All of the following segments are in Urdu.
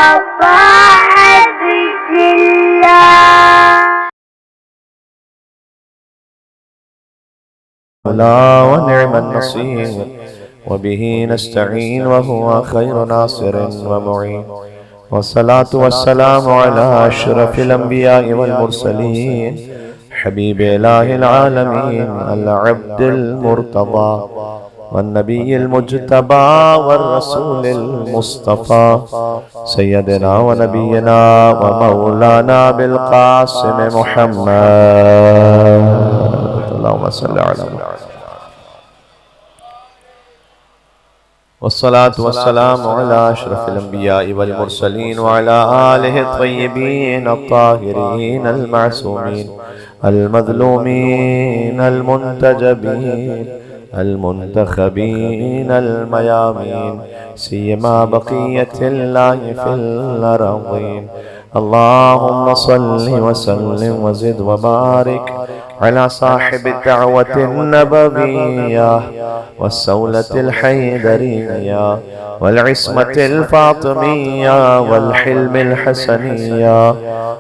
وطاعة الله. لا ونعم النصير وبه نستعين وهو خير ناصر ومعين والصلاة والسلام على أشرف الأنبياء والمرسلين حبيب إله العالمين العبد المرتضى والنبي المجتبى والرسول المصطفى سيدنا ونبينا ومولانا بالقاسم محمد اللهم صل على محمد والصلاة والسلام على أشرف الأنبياء والمرسلين وعلى آله الطيبين الطاهرين المعصومين المظلومين المنتجبين المنتخبين الميامين سيما بقية الله في الأرضين. اللهم صل وسلم وزد وبارك على صاحب الدعوة النبوية والسولة الحيدرية والعصمة الفاطمية والحلم الحسنية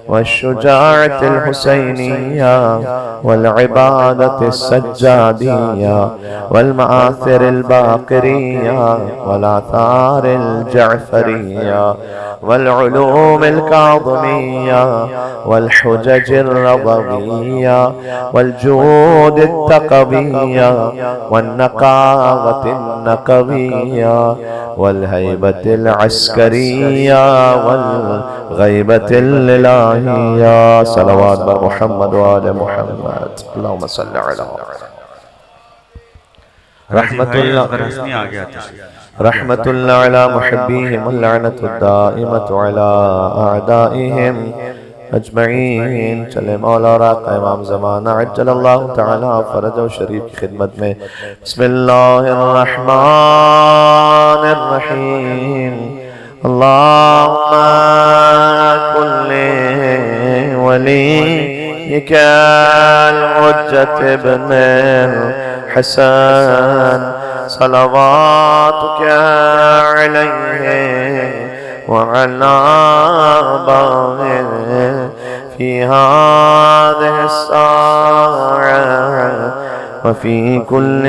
والشجاعة الحسينية والعبادة السجادية والمآثر الباقرية والآثار الجعفرية والعلوم الكاظمية والحجج الرضوية والجود التقوية والنقاوة النقوية والهيبة العسكرية والغيبة الإلهية. صلوات بر محمد وآل محمد. اللهم صل على محمد. رحمة الله على محبيهم واللعنة الدائمة على أعدائهم اجمعین. چلے مولا راق امام زمانہ عجل اللہ تعالی فرجہ و شریف کی خدمت میں بسم اللہ الرحمن الرحیم. اللہم کل ولیک الحجة ابن الحسن صلواتک علیہ وعلى آبائه في هذه الساعة وفي كل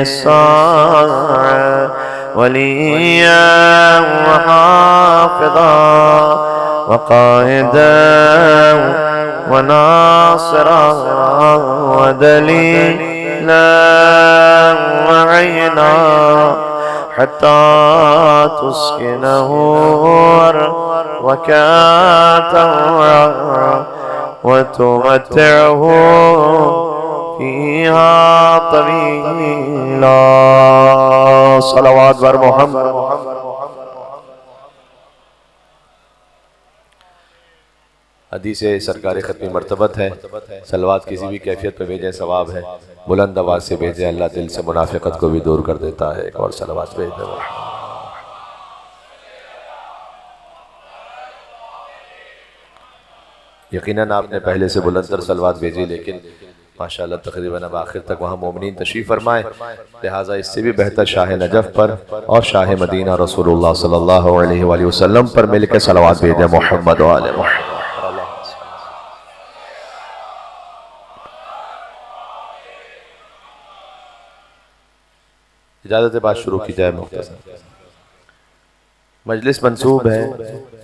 ساعة وليا وحافظا وقائدا وناصرا ودليلا وعينا حتى تسكنه وكاته وتمتعه فيها طويلا. صلوات بر محمد. حدیث سرکار ختمی مرتبت ہے صلوات کسی بھی کیفیت پہ بھیجیں ثواب ہے. بلند آواز سے بھیجیں اللہ دل سے منافقت کو بھی دور کر دیتا ہے. ایک اور صلوات بھیج دیں. یقیناً آپ نے پہلے سے بلند تر صلوات بھیجی لیکن ماشاءاللہ تقریباً اب آخر تک وہاں مومنین تشریف فرمائے لہٰذا اس سے بھی بہتر شاہ نجف پر اور شاہ مدینہ رسول اللہ صلی اللہ علیہ وآلہ وسلم پر مل کے صلوات بھیجیں محمد و آل محمد. اجازت بات شروع کی جائے. مختصر مجلس منسوب ہے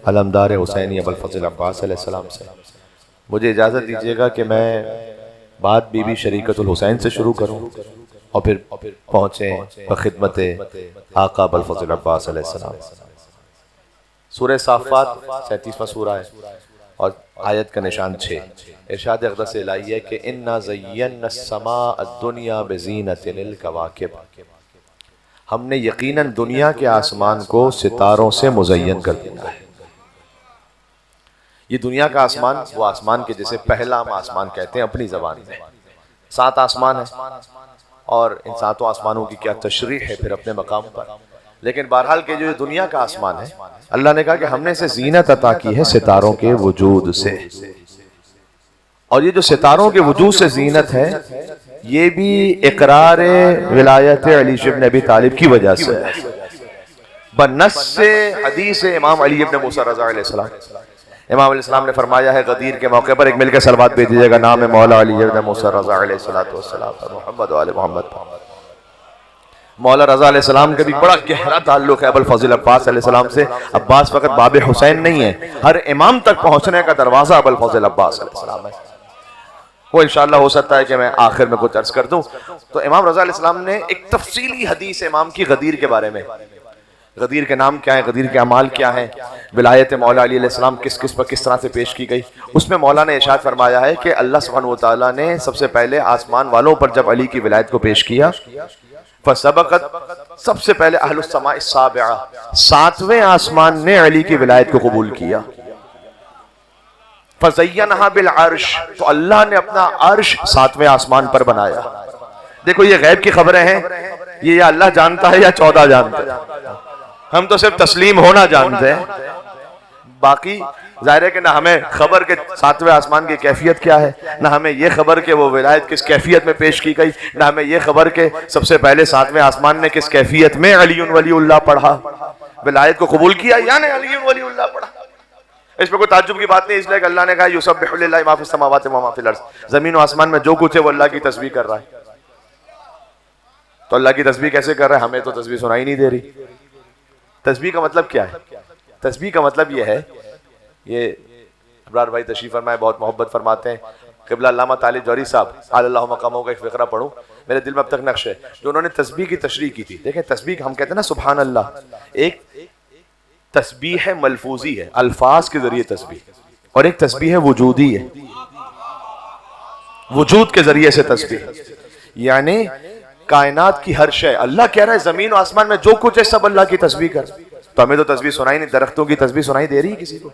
علمدار حسینی ابوالفضل عباس علیہ السلام سے. مجھے اجازت دیجیے گا کہ میں بات بی بی شریکت الحسین سے شروع کروں اور پھر پہنچیں بخدمت آقا ابوالفضل عباس علیہ السلام. سورہ صافات 37واں سورہ ہے اور آیت کا نشان 6. ارشاد اقدس الہی ہے کہ اِنَّا زَيَّنَّا السَّمَاءَ الدُّنْيَا بِزِينَةٍ الْكَوَاكِبِ. ہم نے یقیناً دنیا کے آسمان کو ستاروں سے مزین کر دیا ہے. یہ دنیا کا آسمان وہ آسمان کے جسے پہلا ہم آسمان کہتے ہیں اپنی زبان میں. 7 آسمان ہیں اور ان 7 آسمانوں کی کیا تشریح ہے پھر اپنے مقام پر. لیکن بہرحال کے جو یہ دنیا کا آسمان ہے اللہ نے کہا کہ ہم نے اسے زینت عطا کی ہے ستاروں کے وجود سے. اور یہ جو ستاروں کے وجود سے زینت ہے یہ بھی اقرار ولایت علی بن ابی طالب کی وجہ سے ہے. بنص حدیث امام علی ابن موسیٰ رضا علیہ السلام، امام علیہ السلام نے فرمایا ہے غدیر کے موقع پر ایک مل کے صلوات بھیج دیجیے گا، نام ہے مولا علی ابن موسیٰ رضا علیہ السلام، محمد و آل محمد۔ مولا رضا علیہ السلام کا بھی بڑا گہرا تعلق ہے ابوالفضل عباس علیہ السلام سے۔ عباس فقط باب حسین نہیں ہے، ہر امام تک پہنچنے کا دروازہ ابوالفضل عباس علیہ السلام ہے۔ وہ انشاءاللہ ہو سکتا ہے کہ میں آخر میں کچھ عرض کر دوں۔ تو امام رضا علیہ السلام نے ایک تفصیلی حدیث امام کی غدیر کے بارے میں، غدیر کے نام کیا ہیں، غدیر کے اعمال کیا ہیں، ولایت مولا علی علیہ السلام کس کس پر کس طرح سے پیش کی گئی، اس میں مولا نے ارشاد فرمایا ہے کہ اللہ سبحانہ وتعالیٰ نے سب سے پہلے آسمان والوں پر جب علی کی ولایت کو پیش کیا، فَسَبَقَتْ، سب سے پہلے اہل السماء السابعہ، ساتویں آسمان نے علی کی ولایت کو قبول کیا۔ فَزَيَّنَهَا بِالْعَرْشِ، تو اللہ نے اپنا عرش ساتویں آسمان پر بنایا۔ دیکھو یہ غیب کی خبریں ہیں، یہ یا اللہ جانتا ہے یا 14 جانتے ہیں، ہم تو صرف تسلیم ہونا جانتے ہیں، باقی ظاہر ہے کہ نہ ہمیں خبر کے ساتویں آسمان کی کیفیت کیا ہے، نہ ہمیں یہ خبر کہ وہ ولایت کس کیفیت میں پیش کی گئی، نہ ہمیں یہ خبر کہ سب سے پہلے ساتویں آسمان نے کس کیفیت میں علی ولی اللہ پڑھا، ولایت کو قبول کیا یعنی علی ولی اللہ پڑھا۔ اس میں کوئی تعجب کی بات نہیں، اس لیے کہ اللہ نے کہا یسبح للہ ما فی السماوات و ما فی الارض، زمین و آسمان میں جو کچھ ہے وہ اللہ کی تسبیح کر رہا ہے۔ تو اللہ کی تسبیح کیسے کر رہا ہے؟ ہمیں تو تسبیح سنائی نہیں دے رہی۔ تسبیح کا مطلب کیا ہے؟ تسبیح کا مطلب یہ ہے، یہ ابرار بھائی تشریف فرمائے، بہت محبت فرماتے ہیں، قبلہ علامہ طالب جوہری صاحب علی اللہ مقامہ کا ایک فقرہ پڑھوں، میرے دل میں اب تک نقش ہے، جو انہوں نے تسبیح کی تشریح کی تھی۔ دیکھیں تسبیح ہم کہتے ہیں نا سبحان اللہ، ایک تسبیح ہے ملفوظی ہے، الفاظ کے ذریعے تسبیح، اور ایک تسبیح ہے وجودی ہے، وجود کے ذریعے سے تسبیح، یعنی کائنات کی ہر شے، اللہ کہہ رہا ہے زمین و آسمان میں جو کچھ ہے سب اللہ کی تسبیح کر۔ تو ہمیں تو تسبیح سنائی نہیں، درختوں کی تسبیح سنائی دے رہی ہے کسی کو؟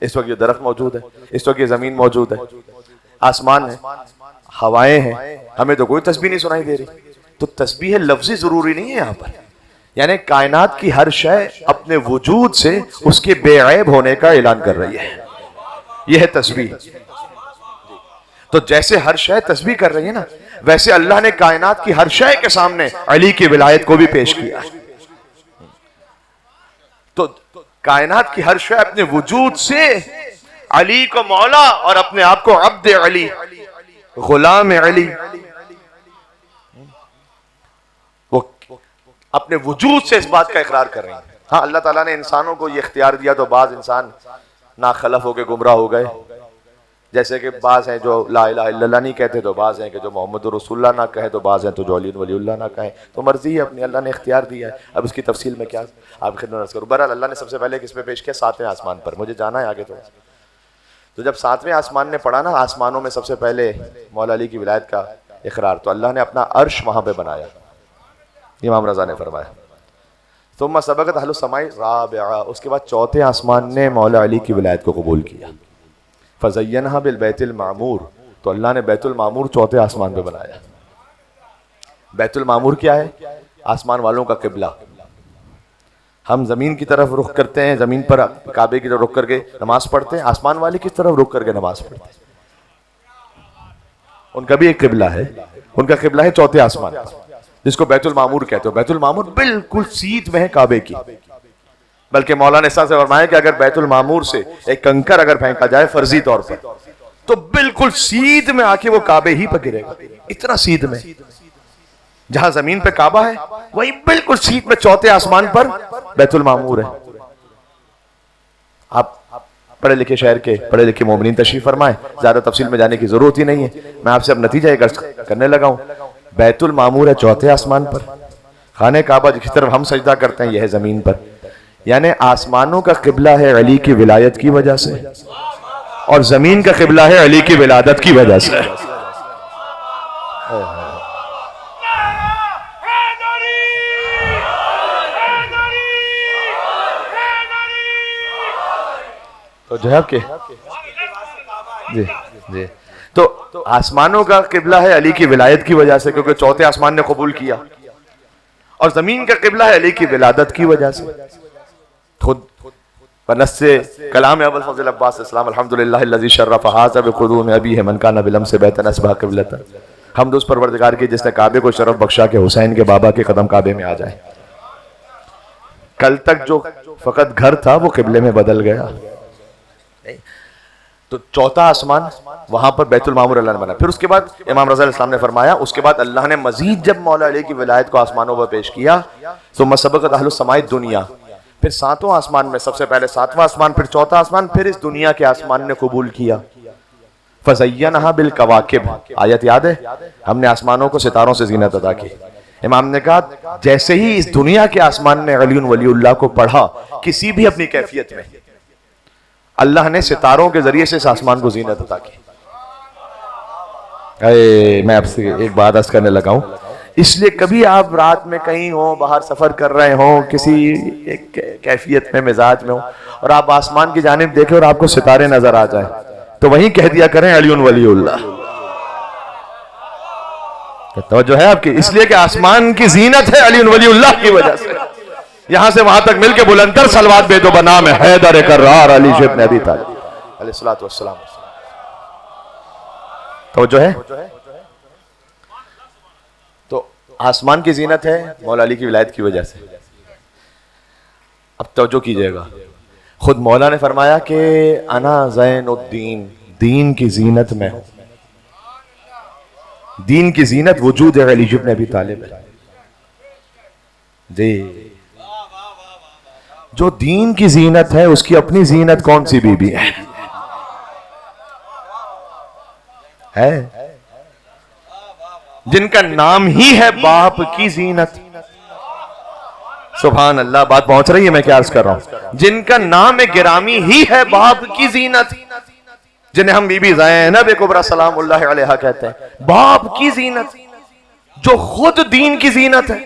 اس وقت یہ درخت موجود ہے، اس وقت یہ زمین موجود ہے، آسمان ہے، ہوائیں ہیں، ہمیں تو کوئی تسبیح نہیں سنائی دے رہی۔ تو تسبیح لفظی ضروری نہیں ہے یہاں پر، یعنی کائنات کی ہر شے اپنے وجود سے اس کے بے عیب ہونے کا اعلان کر رہی ہے، یہ ہے تسبیح۔ تو جیسے ہر شے تسبیح کر رہی ہے نا، ویسے اللہ نے کائنات کی ہر شے کے سامنے علی کی ولایت کو بھی پیش کیا۔ تو کائنات کی ہر شے اپنے وجود سے علی کو مولا اور اپنے آپ کو عبد علی، غلام علی، وہ اپنے وجود سے اس بات کا اقرار کر رہے ہیں۔ ہاں اللہ تعالیٰ نے انسانوں کو یہ اختیار دیا تو بعض انسان ناخلف ہو کے گمراہ ہو گئے، جیسے کہ بعض ہیں جو لا الہ الا اللہ نہیں کہتے، تو بعض ہیں کہ جو محمد رسول اللہ نہ کہے، تو بعض ہیں تو جو علی ولی اللہ نہ کہیں، تو مرضی ہے اپنی، اللہ نے اختیار دیا ہے۔ اب اس کی تفصیل میں کیا آپ خدمت عرض کروں۔ بہرحال اللہ نے سب سے پہلے کس پہ پیش کیا؟ ساتویں آسمان پر، مجھے جانا ہے آگے تھوڑا۔ تو جب ساتویں آسمان نے پڑھا نا، آسمانوں میں سب سے پہلے مولا علی کی ولایت کا اقرار، تو اللہ نے اپنا عرش وہاں پہ بنایا، امام رضا نے فرمایا۔ ثم سبقت اہل السماء الرابعہ، اس کے بعد چوتھے آسمان نے مولا علی کی ولایت کو قبول کیا۔ فزینہا بالبیت المعمور، تو اللہ نے بیت المعمور چوتھے آسمان پہ بنایا۔ بیت المعمور کیا ہے؟ آسمان والوں کا قبلہ۔ ہم زمین کی طرف رخ کرتے ہیں، زمین پر کعبے کی طرف رخ کر کے نماز پڑھتے ہیں، آسمان والے کس طرف رخ کر کے نماز پڑھتے ہیں؟ ان کا بھی ایک قبلہ ہے، ان کا قبلہ ہے چوتھے آسمان، جس کو بیت المعمور کہتے ہو۔ بیت المعمور بالکل سیدھ میں ہے کعبے کی، بلکہ مولانا نے سے فرمایا کہ اگر بیت المعمور سے ایک کنکر اگر پھینکا جائے فرضی طور پر، تو بالکل سیدھ میں آ کے وہ کعبے ہی پہ گرے گا، اتنا سیدھ میں۔ جہاں زمین پہ کعبہ ہے وہی بالکل سیدھ میں چوتھے آسمان پر بیت المعمور ہے۔ آپ پڑھے لکھے شہر کے پڑھے لکھے مومنین تشریف فرمائیں، زیادہ تفصیل میں جانے کی ضرورت ہی نہیں ہے، میں آپ سے اب نتیجہ ایک کرنے لگا ہوں۔ بیت المعمور ہے چوتھے آسمان پر، خانہ کعبہ جس طرف ہم سجدہ کرتے ہیں یہ ہے زمین پر، یعنی آسمانوں کا قبلہ ہے علی کی ولایت کی وجہ سے، اور زمین کا قبلہ ہے علی کی ولادت کی وجہ سے۔ تو جو ہے آپ کے جی جی تو آسمانوں کا قبلہ ہے علی کی ولایت کی وجہ سے، کیونکہ چوتھے آسمان نے قبول کیا، اور زمین کا قبلہ ہے علی کی ولادت کی وجہ سے۔ خود بنص کلام ابوالفضل عباس اسلام الحمدللہ الذی شرف ھذا بقدوم ابیہ من کان بلمس بیت اصبح قبلۃ، حمد اس پروردگار کی جس نے کعبے کو شرف بخشا کہ حسین کے بابا کے قدم کعبے میں آ جائیں۔ کل تک جو فقط گھر تھا وہ قبلے میں بدل گیا. تو چوتھا آسمان وہاں پر بیت المعمور اللہ نے بنا. پھر اس کے بعد امام رضا علیہ السلام نے فرمایا اس کے بعد اللہ نے مزید جب مولا علی کی ولایت کو آسمانوں پر پیش کیا ثم سبقت اہل السماء الدنیا، پھر ساتواں آسمان میں سب سے پہلے ساتواں آسمان، پھر چوتھا آسمان، پھر اس دنیا کے آسمان نے قبول کیا. فزینھا بالکواکب، آیت یاد ہے؟ ہم نے آسمانوں کو ستاروں سے زینت عطا کی. امام نے کہا جیسے ہی اس دنیا کے آسمان نے علی ولی اللہ کو پڑھا کسی بھی اپنی کیفیت میں، اللہ نے ستاروں کے ذریعے سے اس آسمان کو زینت عطا کی. میں آپ سے ایک بات عرض کرنے لگا ہوں، اس لیے کبھی آپ رات میں کہیں ہوں، باہر سفر کر رہے ہوں، کسی ایک کیفیت میں مزاج میں ہوں، اور آپ آسمان کی جانب دیکھیں اور آپ کو ستارے نظر آ جائیں تو وہیں کہہ دیا کریں علی ولی اللہ. توجہ ہے آپ کی؟ اس لیے کہ آسمان کی زینت ہے علی ولی اللہ کی وجہ سے. یہاں سے وہاں تک مل کے بلندر صلوات بے دو بنام حیدر کرار علی ابن ابی طالب علیہ الصلوۃ والسلام. توجہ ہے؟ تو آسمان کی زینت ہے مولا علی کی ولایت کی وجہ سے. اب توجہ کیجئے گا، خود مولا نے فرمایا کہ انا زین الدین، دین کی زینت میں ہوں. دین کی زینت وجود علی ابن ابی طالب ہے. جی، جو دین کی زینت ہے اس کی اپنی زینت کون سی بی بی ہے؟ جن کا نام ہی ہے باپ کی زینت. سبحان اللہ، بات پہنچ رہی ہے میں کیا عرض کر رہا ہوں؟ جن کا نام گرامی ہی ہے باپ کی زینت، جنہیں ہم بی بی زینب کبریٰ سلام اللہ علیہا کہتے ہیں، باپ کی زینت، جو خود دین کی زینت ہے،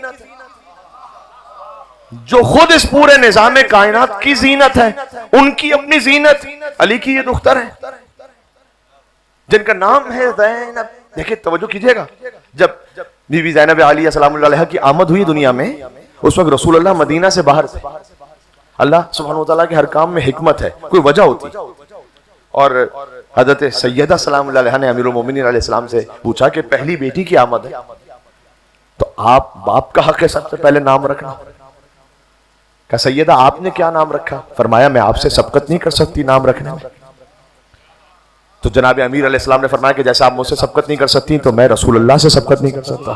جو خود اس پورے نظام کائنات کی زینت ہے، ان کی اپنی زینت. علی کی یہ دختر ہے جن کا نام ہے زینب. دیکھیں توجہ کیجئے گا، جب بی بی زینب علیہ السلام اللہ علیہ کی آمد ہوئی دنیا میں، اس وقت رسول اللہ مدینہ سے باہر تھے. اللہ سبحانہ وتعالیٰ کے ہر کام میں حکمت ہے، کوئی وجہ ہوتی. اور حضرت سیدہ سلام اللہ علیہ نے امیر المومنین علیہ السلام سے پوچھا کہ پہلی بیٹی کی آمد ہے تو آپ باپ کا حق ہے سب سے پہلے نام رکھنا. کہا سیدہ آپ نے کیا نام رکھا؟ فرمایا میں آپ سے سبقت نہیں کر سکتی نام رکھنے میں. تو جناب امیر علیہ السلام نے فرمایا کہ جیسا آپ مجھ سے سبقت نہیں کر سکتی تو میں رسول اللہ سے سبقت نہیں کر سکتا.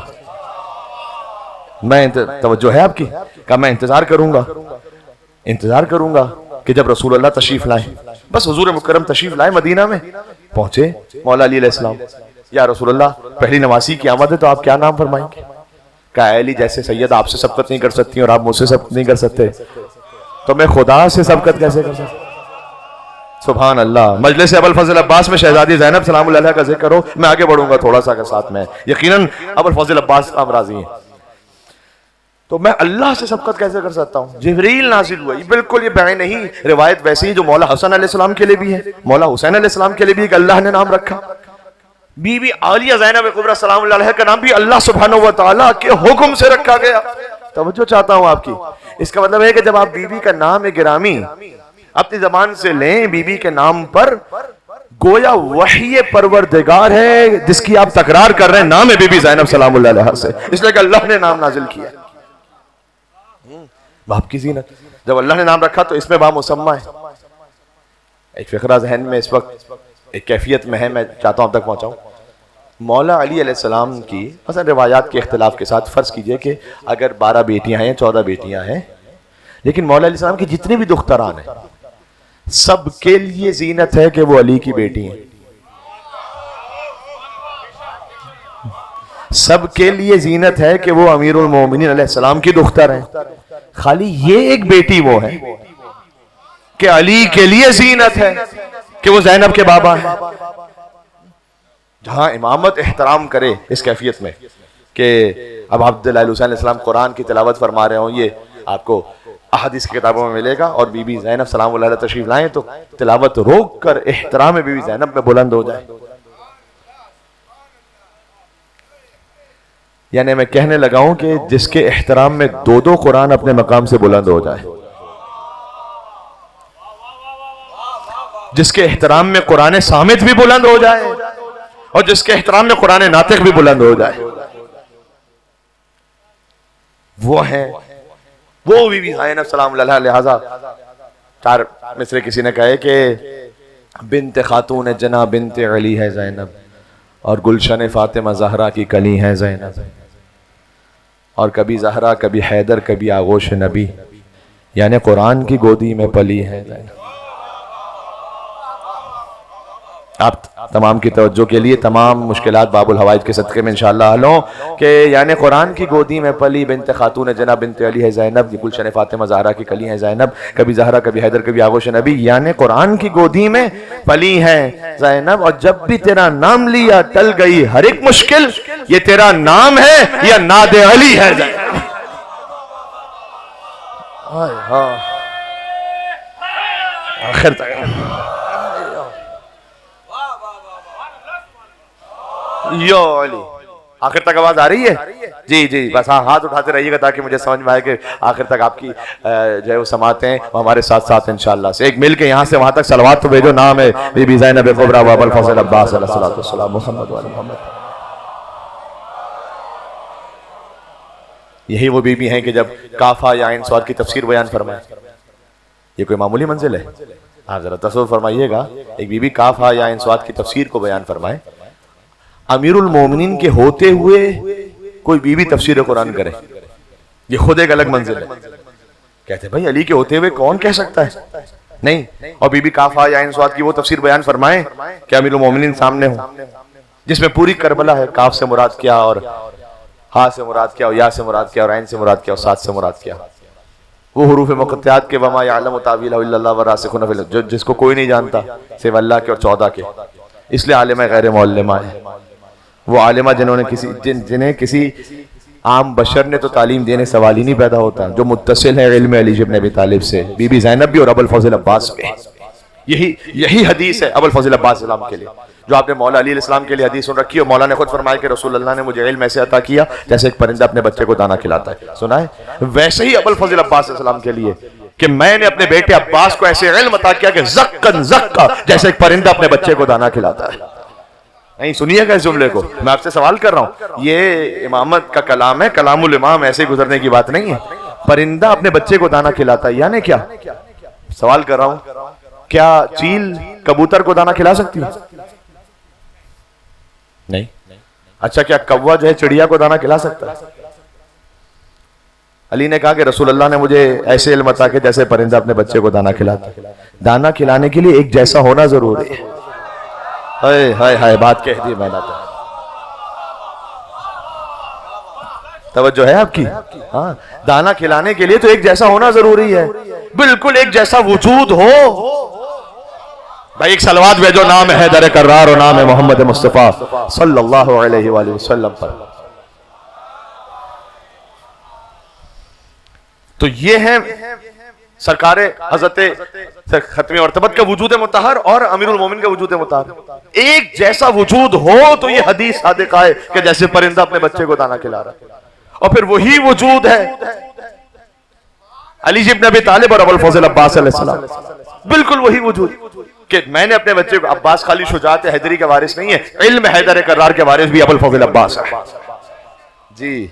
میں توجہ ہے آپ کی؟ کہا میں انتظار کروں گا کہ جب رسول اللہ تشریف لائیں. بس حضور مکرم تشریف لائے مدینہ میں، پہنچے مولا علی علیہ السلام. یا رسول اللہ پہلی نواسی کی آمد ہے تو آپ کیا نام فرمائیں گے؟ کہا اے علی جیسے سید آپ سے سبقت نہیں کر سکتی اور آپ مجھ سے سبقت نہیں کر سکتے تو میں خدا سے سبقت کیسے کر سکتا؟ سبحان اللہ. مجلس ابو الفضل عباس میں شہزادی زینب سلام اللہ علیہ کا ذکر ہو، میں آگے بڑھوں گا تھوڑا سا کے ساتھ میں، یقیناً ابو الفضل عباس آپ راضی ہیں. تو میں اللہ سے سبقت کیسے کر سکتا ہوں؟ جبریل نازل ہوا. یہ بالکل یہ بیان نہیں، روایت ویسی ہی جو مولا حسن علیہ السلام کے لیے بھی ہے، مولا حسین علیہ السلام کے لیے بھی کہ اللہ نے نام رکھا. بی بی عالیہ زینب کبریٰ سلام اللہ علیہ کا نام بھی اللہ سبحانہ وتعالیٰ کے حکم سے رکھا گیا. توجہ چاہتا ہوں آپ کی. اس کا مطلب ہے کہ جب آپ بی بی کا نام گرامی اپنی زبان سے لیں، بی بی کے نام پر گویا وحی پروردگار ہے جس کی آپ تکرار کر رہے ہیں، نام ہے بی بی زینب سلام اللہ علیہ سے، اس لیے کہ اللہ نے نام نازل کیا. باپ کی زینت جب اللہ نے نام رکھا تو اس میں با مسمہ ہے. ایک فقرہ ذہن میں اس وقت ایک کیفیت میں ہے، میں چاہتا ہوں اب تک پہنچاؤں. مولا علی علیہ السلام کی مثلا روایات کے اختلاف کے ساتھ فرض کیجئے کہ اگر 12 بیٹیاں ہیں، 14 بیٹیاں ہیں، لیکن مولا علیہ السلام کی جتنی بھی دختران ہیں سب کے لیے زینت ہے کہ وہ علی کی بیٹی ہیں. سب کے لیے زینت ہے کہ وہ امیر المومنین علیہ السلام کی دختر ہیں. خالی یہ ایک بیٹی وہ ہے کہ علی کے لیے زینت ہے کہ وہ زینب کے بابا ہیں. جہاں امامت احترام کرے اس کیفیت میں کہ اب عبداللہ حسین علیہ السلام قرآن کی تلاوت فرما رہے ہوں، یہ آپ کو احادیث کی کتابوں میں ملے گا، اور بی بی زینب سلام اللہ علیہ تشریف لائیں تو تلاوت روک کر احترام بی بی زینب میں بلند ہو جائے. یعنی میں کہنے لگا ہوں کہ جس کے احترام میں 2 قرآن اپنے مقام سے بلند ہو جائے، جس کے احترام میں قرآن صامت بھی بلند ہو جائے اور جس کے احترام میں قرآن ناطق بھی بلند ہو جائے، وہ ہیں وہ بی بی زینب سلام اللہ علیہا، لہذا چار مصرے کسی نے کہے کہ بنت خاتون جنا بنت علی ہے زینب، اور گلشن فاطمہ زہرا کی کلی ہے زینب، اور کبھی زہرا کبھی حیدر کبھی آغوش نبی، یعنی قرآن کی گودی میں پلی ہے زینب۔ آپ تمام کی توجہ کے لیے، تمام مشکلات باب الحوائج کے صدقے میں انشاءاللہ حل ہوں، کہ یعنی قرآن کی گودی میں پلی بنت خاتون جنا بنت علی ہے زینب، گلشن فاطمہ زہرا کی کلی ہے زینب، کبھی زہرا کبھی حیدر کبھی آغوش نبی، یعنی قرآن کی گودی میں پلی ہے زینب۔ اور جب بھی تیرا نام لیا ٹل گئی ہر ایک مشکل، یہ تیرا نام ہے یا ناد علی ہے زینب۔ آخر تک یا علی، آخر تک آواز آ رہی ہے؟ جی جی، بس ہاں ہاتھ اٹھاتے رہیے گا تاکہ مجھے سمجھ میں آئے کہ آخر تک آپ کی جو ہے وہ سماعتیں ہمارے ساتھ ساتھ انشاءاللہ سے ایک مل کے یہاں سے وہاں تک صلوات تو بھیجو۔ نام ہے بی بی زینب کبریٰ و ابو الفضل عباس علیہ السلام محمد و محمد۔ یہی وہ بی بی ہیں کہ جب کافہ یا عین صاد کی تفسیر بیان فرمائے، یہ کوئی معمولی منزل ہے؟ آپ ذرا تصور فرمائیے گا، ایک بی بی کافہ یا عین صاد کی تفسیر کو بیان فرمائے، امیر المومنین کے ہوتے ہوئے کوئی بی بی تفسیر قرآن کرے، یہ خود ایک الگ منزل ہے۔ کہتے ہیں بھائی علی کے ہوتے ہوئے کون کہہ سکتا ہے؟ نہیں، اور بی بی کافہ یا عین صاد کی وہ تفسیر بیان فرمائیں کہ امیر المومنین سامنے ہوں، جس میں پوری کربلا ہے، کاف سے مراد کیا، اور ہا سے مراد کیا، اور یا سے مراد کیا، اور عین سے مراد کیا، اور صاد سے مراد کیا، وہ حروف مقطعات کے وما یعلم تاویلہ الا اللہ والراسخون فی العلم، جس کو کوئی نہیں جانتا سوائے اللہ کے اور 14 کے، اس لیے عالمہ غیر معلمہ ہے۔ وہ عالمہ جنہوں نے جنہیں کسی عام بشر نے تو تعلیم دینے سوال ہی نہیں پیدا ہوتا، جو متصل ہے علم علی ابن ابی طالب سے، بی بی زینب بھی اور ابو الفضل عباس بھی۔ یہی حدیث ہے ابو الفضل عباس السلام کے لیے، جو آپ نے مولا علی علیہ السلام کے لیے حدیث سن رکھی ہے، اور مولا نے خود فرمایا کہ رسول اللہ نے مجھے علم ایسے عطا کیا جیسے ایک پرندہ اپنے بچے کو دانا کھلاتا ہے، سنا ہے؟ ویسے ہی ابو الفضل عباس السلام کے لیے کہ میں نے اپنے بیٹے عباس کو ایسے علم عطا کیا کہ زکن زکا، جیسے ایک پرندہ اپنے بچے کو دانا کھلاتا ہے۔ نہیں سنیے گا اس جملے کو، میں آپ سے سوال کر رہا ہوں، یہ امامت کا کلام ہے، کلام الامام ایسے گزرنے کی بات نہیں ہے۔ پرندہ اپنے بچے کو دانا کھلاتا ہے یعنی کیا؟ سوال کر رہا ہوں، کیا چیل کبوتر کو دانا کھلا سکتی ہے؟ نہیں۔ اچھا کیا کوا جو ہے چڑیا کو دانا کھلا سکتا ہے؟ علی نے کہا کہ رسول اللہ نے مجھے ایسے علم عطا کہ جیسے پرندہ اپنے بچے کو دانا کھلاتا ہے۔ دانا کھلانے کے لیے ایک جیسا ہونا ضروری ہے۔ ہائے ہائے ہائے، بات کہہ دی میں نے، توجہ ہے آپ کی؟ ہاں، دانا کھلانے کے لیے تو ایک جیسا ہونا ضروری ہے، بالکل ایک جیسا وجود ہو۔ بھائی ایک صلوات بھیجو نام حیدر کرار اور نام محمد مصطفیٰ صلی اللہ علیہ وآلہ وسلم پر۔ تو یہ ہے سرکار حضرت ختم مرتبت کا وجود مطہر اور امیر المومن کا وجود مطہر، ایک جیسا وجود ہو تو یہ حدیث صادقہ ہے کہ جیسے پرندہ اپنے بچے کو دانا کھلا رہا ہے۔ اور پھر وہی وجود ہے علی ابن ابی طالب اور ابو الفضل عباس علیہ السلام، بالکل وہی وجود کہ میں نے اپنے بچے کو، عباس خالی شجاعت حیدری کا وارث نہیں ہے، علم حیدر کرار کے وارث بھی ابو الفضل عباس ہے۔ جی،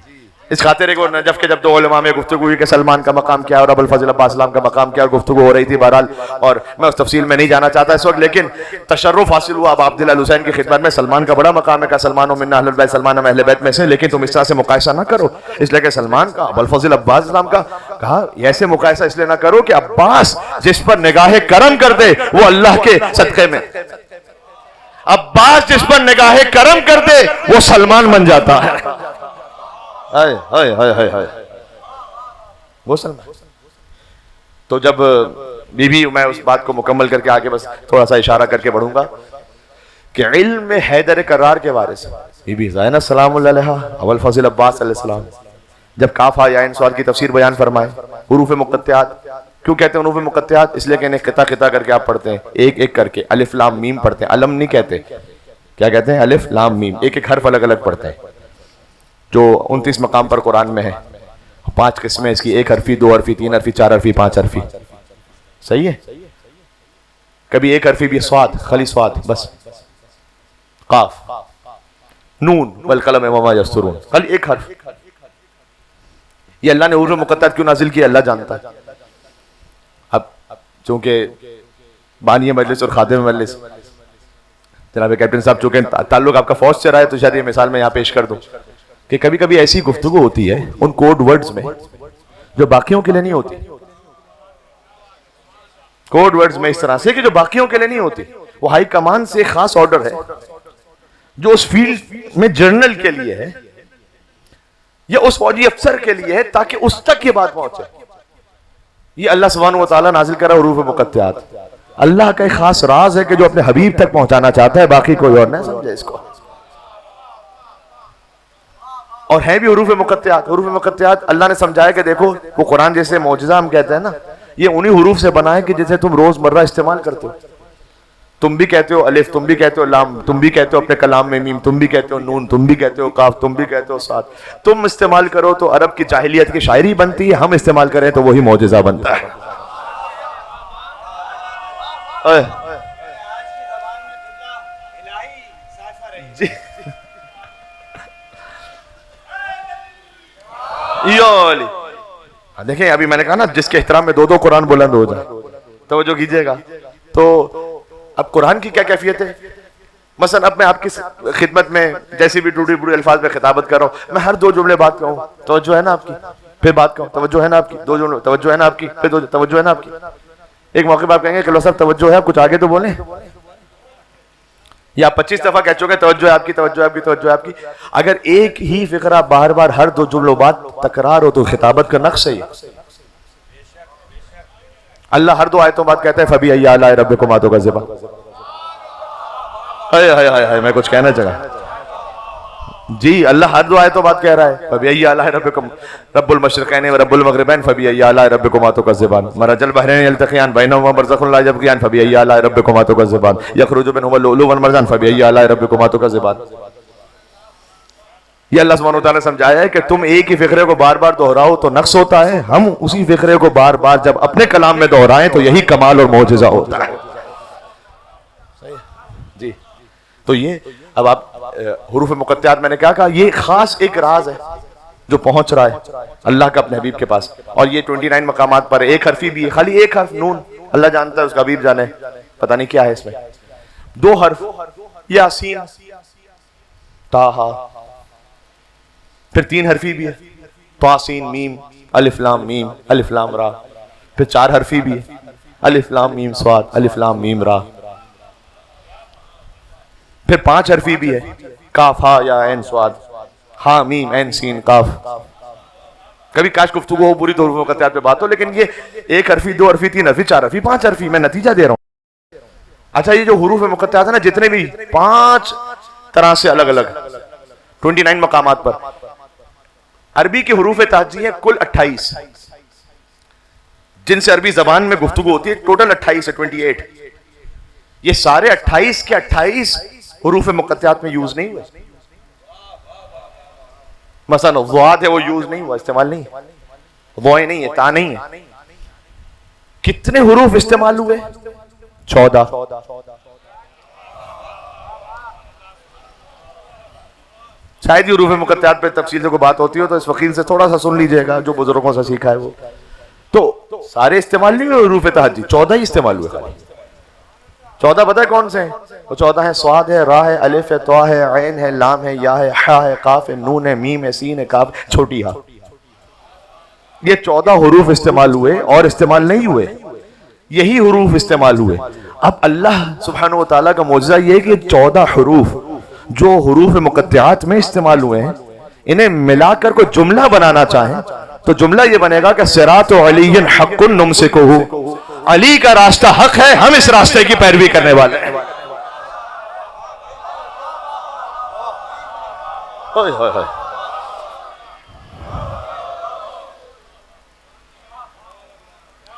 اس خاطر کو نجف کے جب دو علماء میں گفتگو ہوئی کہ سلمان کا مقام کیا اور ابو الفضل عباس السلام کا مقام کیا، اور گفتگو ہو رہی تھی بہرحال، اور میں اس تفصیل میں نہیں جانا چاہتا اس وقت، لیکن تشرف حاصل ہوا اب عبداللہ الحسین کی خدمت میں، سلمان کا بڑا مقام ہے کہ سلمان من اہل البیت، سلمان ہم اہل بیت میں سے، لیکن تم اس طرح سے مقایسہ نہ کرو، اس لیے کہ سلمان کا ابو الفضل عباس السلام کا کہا ایسے مقایسہ اس لیے نہ کرو کہ عباس جس پر نگاہ کرم کر دے وہ اللہ کے صدقے میں، عباس جس پر نگاہ کرم کر دے وہ سلمان بن جاتا ہے۔ وہ سلمان۔ تو جب بی بی، میں اس بات کو مکمل کر کے آگے بس تھوڑا سا اشارہ کر کے بڑھوں گا کہ علم حیدر کرار کے وارث بی بی زینب سلام اللہ علیہا، ابو الفضل عباس علیہ السلام، جب کاف یا عین صاد کی تفسیر بیان فرمائے، حروف مقطعات، کیوں کہتے ہیں حروف مقطعات؟ اس لیے کہ انہیں قطع قطع کر کے آپ پڑھتے ہیں، ایک ایک کر کے، الف لام میم پڑھتے ہیں، علم نہیں کہتے، کیا کہتے ہیں؟ الف لام میم، ایک ایک حرف الگ الگ پڑھتے ہیں، جو 29 مقام پر قرآن میں ہے۔ 5 قسمیں اس کی، 1 حرفی، 2 حرفی، 3 حرفی، 4 حرفی، 5 حرفی، صحیح ہے؟ کبھی 1 حرفی بھی سواد، خالی سواد بس، قاف، نون والقلم وما یسطرون، خالی 1 حرف، یہ اللہ نے حروف مقطعات کیوں نازل کیا اللہ جانتا ہے. اب چونکہ بانی مجلس اور خادم مجلس جناب کیپٹن صاحب چونکہ تعلق آپ کا فوج سے رہا ہے تو شاید یہ مثال میں یہاں پیش کر دوں کہ کبھی کبھی ایسی گفتگو ہوتی ہے ان کوڈ ورڈز میں جو باقیوں کے لیے نہیں ہوتی. کوڈ ورڈز میں اس طرح سے کہ جو باقیوں کے لیے نہیں ہوتی. وہ ہائی کمان سے ایک خاص آرڈر ہے جو اس فیلڈ میں جرنل کے لیے ہے یا اس فوجی افسر کے لیے ہے تاکہ اس تک یہ بات پہنچے. یہ اللہ سبحانہ و تعالیٰ نازل کر رہا حروف مقطعات. اللہ کا ایک خاص راز ہے کہ جو اپنے حبیب تک پہنچانا چاہتا ہے, باقی کوئی اور نہ سمجھے اس کو. اور ہے بھی حروف مقطعات. حروف مقطعات اللہ نے سمجھایا کہ دیکھو وہ قرآن جیسے معجزہ ہم کہتے ہیں نا, یہ انہی حروف سے بنا ہے کہ جسے تم روز مرہ استعمال کرتے ہو. تم بھی کہتے ہو الف, تم بھی کہتے ہو لام, تم بھی کہتے ہو اپنے کلام میں میم, تم بھی کہتے ہو نون, تم بھی کہتے ہو کاف, تم بھی کہتے ہو صاد. تم استعمال کرو تو عرب کی جاہلیت کی شاعری بنتی ہے, ہم استعمال کریں تو وہی معجزہ بنتا ہے. جی دیکھیں ابھی میں نے کہا نا جس کے احترام میں دو دو قرآن بلند ہو جائے, توجہ کیجئے گا. تو اب قرآن کی کیا کیفیت ہے؟ مثلا اب میں آپ کی خدمت میں جیسی بھی ٹوٹی بڑی الفاظ میں خطابت کر رہا ہوں, میں ہر دو جملے بات کہوں توجہ ہے نا آپ کی, پھر بات کہوں توجہ ہے نا آپ کی, دو جملے توجہ ہے نا آپ کی, پھر توجہ ہے نا آپ کی. ایک موقع پہ آپ کہیں گے کہ لو صاحب توجہ ہے, کچھ آگے تو بولیں. یا 25 دفعہ کہہ چکے توجہ ہے آپ کی, توجہ ہے آپ کی, توجہ ہے آپ کی. اگر ایک ہی فقرہ بار بار ہر دو جملوں بعد تکرار ہو تو خطابت کا نقص ہے. اللہ ہر دو آیتوں بعد کہتا ہے فَبِأَيِّ آلَاءِ رَبِّكُمَا تُكَذِّبَانِ. میں کچھ کہنا چاہا جی, اللہ ہر دو آیتوں بعد کہہ رہا ہے فَبِأَيِّ آلَاءِ رَبِّكُمْ رَبُّ الْمَشْرِقَيْنِ وَرَبُّ الْمَغْرِبَيْنِ فَبِأَيِّ آلَاءِ رَبِّكُمَا تُكَذِّبَانِ مَرَجَ الْبَحْرَيْنِ يَلْتَقِيَانِ بَيْنَهُمَا بَرْزَخٌ لَا يَبْغِيَانِ فَبِأَيِّ آلَاءِ رَبِّكُمَا تُكَذِّبَانِ يَخْرُجُ مِنْهُمَا اللُّؤْلُؤُ وَالْمَرْجَانُ فَبِأَيِّ آلَاءِ رَبِّكُمَا تُكَذِّبَانِ. یہ اللہ سبحانہ وتعالی نے سمجھایا ہے کہ تم ایک ہی فقرے کو بار بار دہراؤ تو نقص ہوتا ہے, ہم اسی فقرے کو بار بار جب اپنے کلام میں دہرائیں تو یہی کمال اور معجزہ ہوتا ہے. جی تو یہ اب آپ حروف مقطعات میں نے کیا کہا, یہ خاص ایک راز ہے جو پہنچ رہا ہے اللہ کا اپنے حبیب کے پاس. اور یہ 29 مقامات پر ایک حرفی بھی ہے, خالی ایک حرف نون, اللہ جانتا ہے اس کا حبیب جانے, پتہ نہیں کیا ہے اس میں. دو حرف یاسین تاہا, پھر 3 حرفی بھی ہے طاسین میم الف لام میم الف لام را, پھر 4 حرفی بھی ہے الف لام میم صاد الف لام میم را, پھر 5 حرفی بھی ہے کاف ہا یا عین صاد ہا میم عین سین کاف. کبھی کاش گفتگو ہو پوری تو حروف مقطعات پہ بات ہو, لیکن یہ 1 حرفی 2 حرفی 3 حرفی 4 حرفی 5 حرفی میں نتیجہ دے رہا ہوں. اچھا یہ جو حروف مقطعات ہیں نا جتنے بھی 5 طرح سے الگ الگ 29 مقامات پر, عربی کے حروف تہجی ہیں کل 28 جن سے عربی زبان میں گفتگو ہوتی ہے, ٹوٹل 28 ہے 28. یہ سارے 28 کے 28 حروف مقطعات میں یوز نہیں ہوئے. مثلا ضاد ہے وہ یوز نہیں ہوا, استعمال نہیں, ضوئے نہیں ہے, تا نہیں ہے. کتنے حروف استعمال ہوئے؟ 14. شاید یہ حروف مقطعات پہ تفصیل سے کوئی بات ہوتی ہو تو اس وکیل سے تھوڑا سا سن لیجئے گا جو بزرگوں سے سیکھا ہے وہ. تو سارے استعمال نہیں ہوئے حروف تہجی, 14 ہی استعمال ہوئے. 14 پتہ ہے کون سے ہیں؟ وہ 14 ہے صاد ہے, را ہے, الف ہے, طا ہے, عین ہے, لام ہے, یا ہے, حا ہے, قاف ہے, نون ہے, میم ہے, سین ہے, کاف, چھوٹی ہا. یہ 14 حروف استعمال ہوئے اور استعمال نہیں ہوئے, یہی حروف استعمال ہوئے. اب اللہ سبحانہ و تعالیٰ کا معجزہ یہ ہے کہ 14 حروف جو حروف مقطعات میں استعمال ہوئے ہیں انہیں ملا کر کوئی جملہ بنانا چاہیں تو جملہ یہ بنے گا کہ صراط علی حق نمسکہ, علی کا راستہ حق ہے, ہم اس راستے کی پیروی کرنے والے ہیں.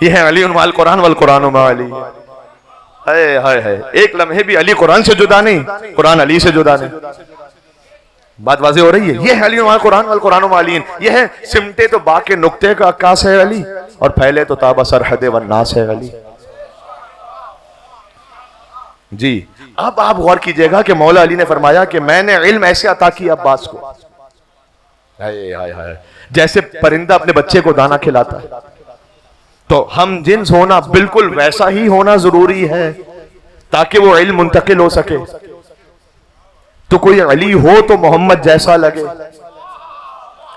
یہ ہے علی مع القرآن والقرآن مع علی. ایک لمحے بھی علی قرآن سے جدا نہیں, قرآن علی سے جدا نہیں. بات واضح ہو رہی ہے. یہ ہے علی مع القرآن والقرآن مع علی. یہ ہے سمٹے تو با کے نقطے کا عکاس ہے علی, اور پھیلے تو تابہ سرحد والناس ہے علی. جی اب آپ غور کیجئے گا کہ مولا علی نے فرمایا کہ میں نے علم ایسے عطا کیا عباس کو جیسے پرندہ اپنے بچے کو دانا کھلاتا ہے تو ہم جنس ہونا بالکل ویسا ہی ہونا ضروری ہے تاکہ وہ علم منتقل ہو سکے. تو کوئی علی ہو تو محمد جیسا لگے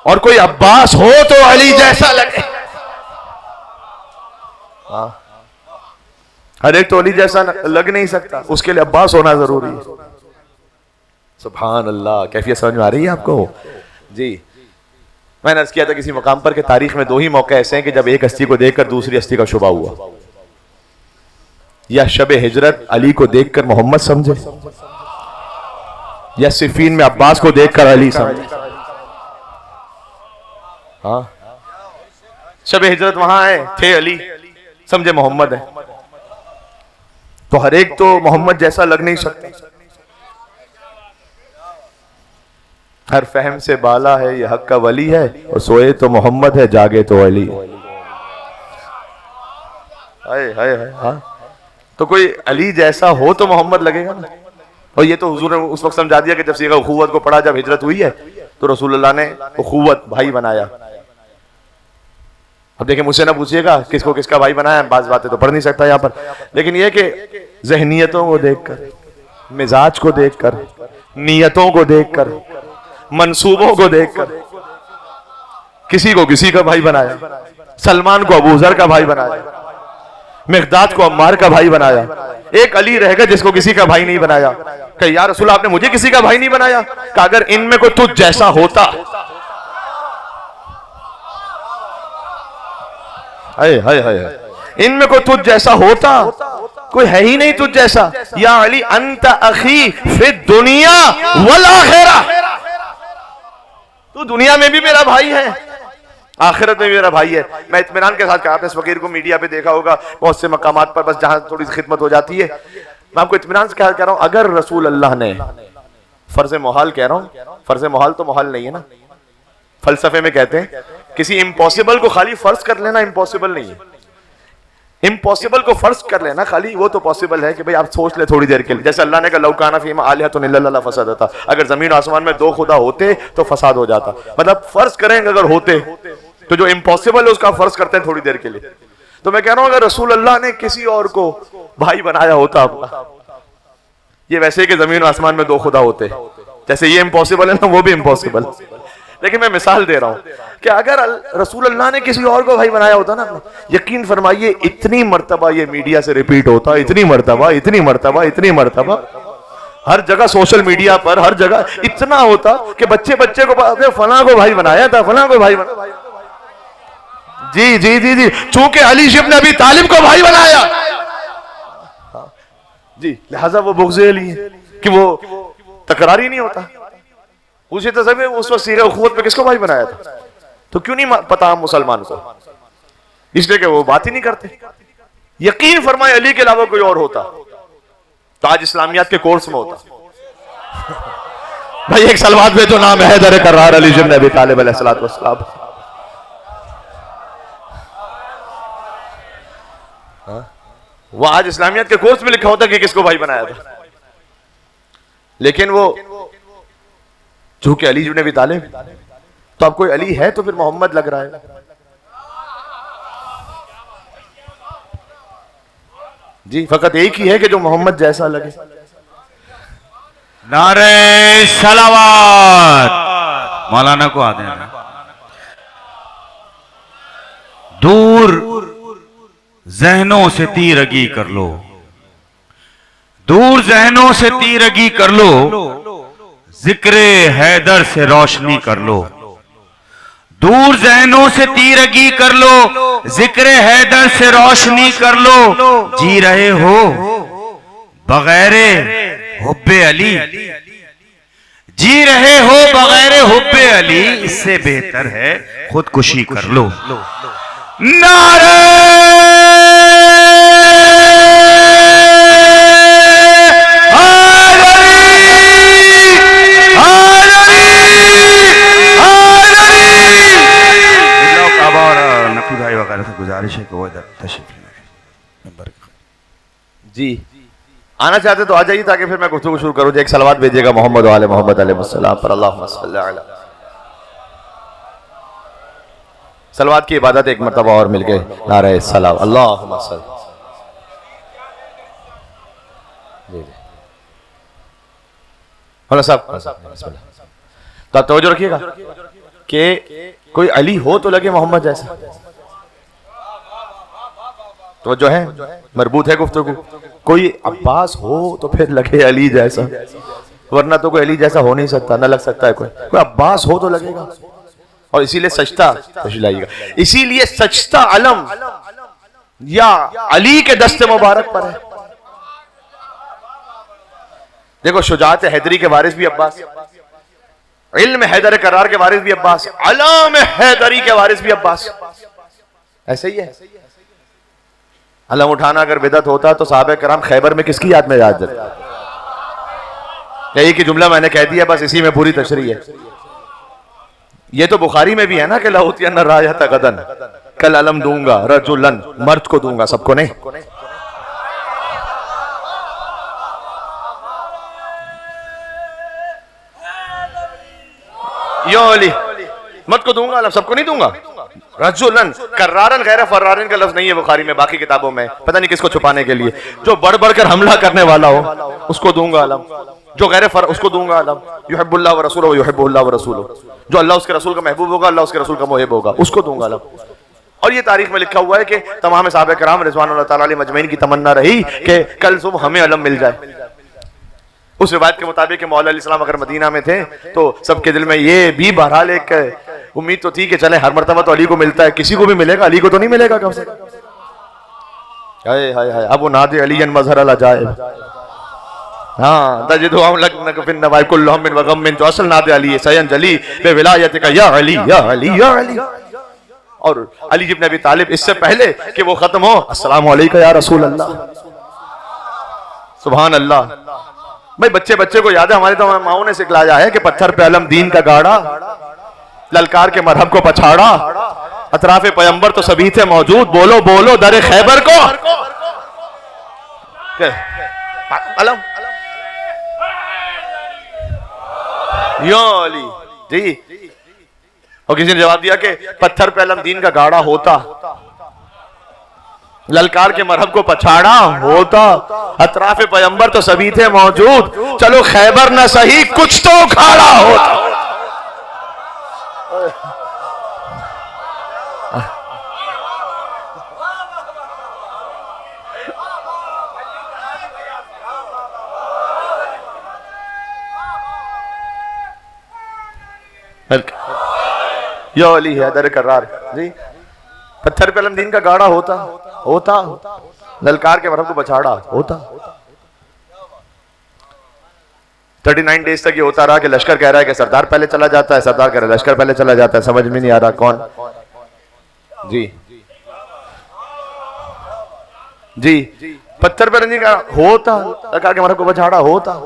اور کوئی عباس ہو تو علی جیسا لگے. ہر ایک تو علی جیسا لگ نہیں سکتا, اس کے لیے عباس ہونا ضروری ہے. سبحان اللہ, کیفیت سمجھ میں آ رہی ہے آپ کو؟ جی میں نے عرض کیا تھا کسی مقام پر کہ تاریخ میں 2 ہی موقع ایسے ہیں کہ جب ایک ہستی کو دیکھ کر دوسری ہستی کا شبہ ہوا. یا شب ہجرت علی کو دیکھ کر محمد سمجھے, یا صفین میں عباس کو دیکھ کر علی سمجھے. ہاں شب ہجرت وہاں ہے تھے علی, سمجھے محمد ہے. تو ہر ایک تو محمد جیسا لگ نہیں سکتا. ہر فہم سے بالا ہے یہ حق کا ولی ہے, اور سوئے تو محمد ہے جاگے تو علی. ہاں تو کوئی علی جیسا ہو تو محمد لگے گا نا. اور یہ تو حضور نے اس وقت سمجھا دیا کہ جب صیغہ اخوت کو پڑھا, جب ہجرت ہوئی ہے تو رسول اللہ نے اخوت بھائی بنایا. اب دیکھیں مجھ سے نہ پوچھئے گا کس کو کس کا بھائی بنایا, بعض باتیں تو پڑھ نہیں سکتا یہاں پر, لیکن یہ کہ ذہنیتوں کو دیکھ کر, مزاج کو دیکھ کر, نیتوں کو دیکھ کر, منصوبوں کو دیکھ کر کسی کو کسی کا بھائی بنایا. سلمان کو ابو ذر کا بھائی بنایا, مقداد کو عمار کا بھائی بنایا. ایک علی رہ گا جس کو کسی کا بھائی نہیں بنایا. کہ یا رسول اللہ آپ نے مجھے کسی کا بھائی نہیں بنایا. کہ اگر ان میں کوئی تجھ جیسا ہوتا, ان میں کوئی تجھ جیسا ہوتا, کوئی ہے ہی نہیں تجھ جیسا. یا علی انت اخی فی الدنیا والآخرہ, تو دنیا میں بھی میرا بھائی ہے, آخرت میں بھی میرا بھائی ہے. میں اطمینان کے ساتھ کہا, آپ نے اس فقیر کو میڈیا پہ دیکھا ہوگا بہت سے مقامات پر, بس جہاں تھوڑی سی خدمت ہو جاتی ہے. میں آپ کو اطمینان سے کہہ رہا ہوں, اگر رسول اللہ نے فرض محال کہہ رہا ہوں, فرض محال تو محال نہیں ہے نا, فلسفے میں کہتے ہیں کسی امپوسیبل کو خالی فرض کر لینا امپوسیبل نہیں ہے. امپوسیبل کو فرض کر لینا خالی وہ تو پوسیبل ہے کہ بھئی آپ سوچ لیں تھوڑی دیر کے لیے. جیسے اللہ نے کہا لو کان فیہما آلہۃ الا اللہ فسدتا, اگر زمین و آسمان میں 2 خدا ہوتے تو فساد ہو جاتا. مطلب فرض کریں کہ اگر ہوتے تو جو امپوسیبل ہے اس کا فرض کرتے ہیں تھوڑی دیر کے لیے. تو میں کہہ رہا ہوں اگر رسول اللہ نے کسی اور کو بھائی بنایا ہوتا اپنا, یہ ویسے کہ زمین و آسمان میں 2 خدا ہوتے, جیسے یہ امپوسیبل ہے نا وہ بھی امپوسیبل. لیکن میں مثال دے رہا ہوں کہ اگر رسول اللہ نے کسی اور کو بھائی بنایا ہوتا نا, یقین فرمائیے اتنی مرتبہ یہ میڈیا سے ریپیٹ ہوتا, اتنی مرتبہ اتنی مرتبہ اتنی مرتبہ, ہر جگہ سوشل میڈیا پر ہر جگہ اتنا ہوتا کہ بچے بچے کو فلاں کو بھائی بنایا تھا, فلاں کو بھائی بنایا. جی جی جی جی چونکہ علی ابن ابی طالب کو بھائی بنایا جی, لہذا وہ بغض علی ہے کہ وہ تکرار ہی نہیں ہوتا. اسی تصویر اس وقت صیغہ اخوت پہ کس کو بھائی بنایا تھا, تو کیوں نہیں پتا ہم مسلمان کو, اس لیے کہ وہ بات ہی نہیں کرتے. یقین فرمائے علی کے علاوہ کوئی اور ہوتا تو آج اسلامیات کے کورس میں ہوتا. بھائی ایک صلوات پہ تو نام حیدر کرار علی ابن ابی طالب علیہ السلام. وہ آج اسلامیات کے کورس میں لکھا ہوتا کہ کس کو بھائی بنایا تھا, لیکن وہ چونکہ علی ابن ابی طالب, تو اب کوئی علی ہے تو پھر محمد لگ رہا ہے. جی فقط ایک ہی ہے کہ جو محمد جیسا لگے. نعرہ صلوات مولانا کو آتے ہیں. دور ذہنوں سے تیرگی کر لو, دور ذہنوں سے تیرگی کر لو, ذکر حیدر سے روشنی کر لو. دور ذہنوں سے تیرگی کر لو, ذکر حیدر سے روشنی کر لو. جی رہے ہو بغیر حب علی, جی رہے ہو بغیر حب علی, اس سے بہتر ہے خودکشی کر لو. نعرہ گزارش ہے کہ وہ ادھر تشریف لیں. جی آنا چاہتے تو آ جائیے تاکہ پھر میں گفتگو شروع کروں. ایک صلوات بھیجیے گا محمد و آل محمد علیہ السلام پر. اللہم صلی علی صلوات کی عبادت ایک مرتبہ اور مل کے نعرہ السلام اللہم صل. جی جی مولانا صاحب بسم اللہ. تو آپ توجہ رکھیے گا کہ کوئی علی ہو تو لگے محمد جیسا. توجہ ہے، مربوط ہے گفتگو. کوئی عباس ہو تو پھر لگے علی جیسا، ورنہ تو کوئی علی جیسا ہو نہیں سکتا، نہ لگ سکتا ہے کوئی عباس ہو تو لگے گا. اور اسی لیے سجدہ لائیے گا، اسی لیے سجدہ علم یا علی کے دست مبارک پر ہے. دیکھو شجاعت حیدری کے وارث بھی عباس، علم حیدر کرار کے وارث بھی عباس، علام حیدری کے وارث بھی عباس. ایسے ہی ہے. علم اٹھانا اگر بدعت ہوتا تو صحابہ کرام خیبر میں کس کی یاد میں یاد دیتے؟ یہی کہ جملہ میں نے کہہ دیا، بس اسی میں پوری تشریح ہے. یہ تو بخاری میں بھی ہے نا کہ لَأُوتِيَنَّ الرَّایَةَ غَدًا، کل علم دوں گا رجلاً، مرد کو دوں گا، سب کو نہیں. یو علی مت کو دوں گا، سب کو نہیں دوں گا. رجلاً کرارن غیر فرارن کا لفظ نہیں ہے بخاری میں، باقی کتابوں میں پتہ نہیں کس کو چھپانے کے لیے. جو بڑھ بڑھ کر حملہ کرنے والا ہو اس کو دوں گا علم، جو غیر اس کو دوں گا علم. یحب اللہ ورسولہ ویحب اللہ ورسولہ، جو اللہ اس کے رسول کا محبوب ہوگا، اللہ اس کے رسول کا محب ہوگا، اس کو دوں گا علم. اور یہ تاریخ میں لکھا ہوا ہے کہ تمام صحابہ کرام رضوان اللہ تعالیٰ علیہ مجمعین کی تمنا رہی کہ کل صبح ہمیں علم مل جائے. اس روایت کے مطابق کہ مولا علیہ السلام اگر مدینہ میں تھے تو سب کے دل میں یہ بھی بہرحال ایک امید تو تھی کہ چلے ہر مرتبہ تو علی کو ملتا ہے، کسی کو بھی ملے گا، علی کو تو نہیں ملے گا کم سے کم. اب وہ نادی علی مظہر العجائب، ہاں تجدہم لک فی النوائب کل ہم من وغم من، جو اصل ناد علی سینجلی بے ولایتک یا علی یا علی یا علی. اور علی ابن ابی طالب اس سے پہلے کہ وہ ختم ہو، السلام علیکہ یا رسول اللہ. سبحان اللہ. بھائی بچے کو یاد ہے، ہمارے تو ماؤں نے سکھلایا ہے کہ پتھر پہ علم دین کا گاڑا، للکار کے مرہب کو پچھاڑا، اطراف پیمبر تو سبھی تھے موجود، بولو بولو در خیبر کو علم یو علی. جی اور کسی نے جواب دیا کہ پتھر پہ علم دین کا گاڑا ہوتا، للکار کے مرہب کو پچھاڑا ہوتا، اطراف پیمبر تو سبھی تھے موجود، چلو خیبر نہ سہی کچھ تو کھاڑا ہوتا. یو علی حیدر کرار. جی پتھر پہ علم دین کا گاڑا ہوتا، للکار کے مرہب کو پچھاڑا ہوتا. 39 ڈیز تک یہ ہوتا رہا کہ لشکر کہہ رہا ہے کہ سردار پہلے چلا جاتا ہے، سردار کہہ رہا ہے لشکر پہلے چلا جاتا ہے، سمجھ میں نہیں آ رہا کون. جی پتھر پہ علم دین کا ہوتا، للکار کے مرہب کو پچھاڑا ہوتا،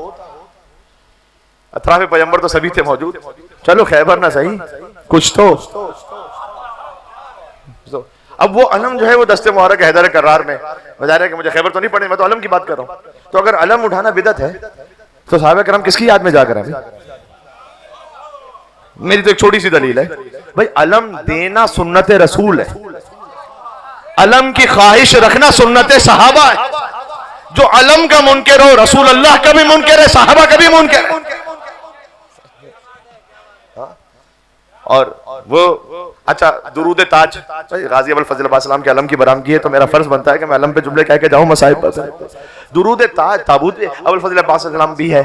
اطراف پیمبر تو سبھی تھے موجود، چلو خیبر نہ صحیح کچھ تو. اب وہ علم جو ہے وہ دست مبارک حیدر کرار میں، بظاہر ہے کہ مجھے خیبر تو نہیں پڑھنی، میں تو علم کی بات کر رہا ہوں. تو اگر علم اٹھانا بدعت ہے تو صحابہ کرام کس کی یاد میں جا کر ہیں؟ میری تو ایک چھوٹی سی دلیل ہے بھائی، علم دینا سنت رسول ہے، علم کی خواہش رکھنا سنت صحابہ ہے. جو علم کا منکر ہو رسول اللہ کا بھی منکر ہے، صحابہ کا بھی منکر ہے. اور وہ اچھا درود تاج، غازی ابوالفضل عباس السلام کے علم کی برآمدگی ہے تو میرا فرض بنتا ہے کہ میں علم پہ جملے کہہ کے جاؤں مصائب پر. درود تاج تابوت پہ ابوالفضل عباس السلام بھی ہے،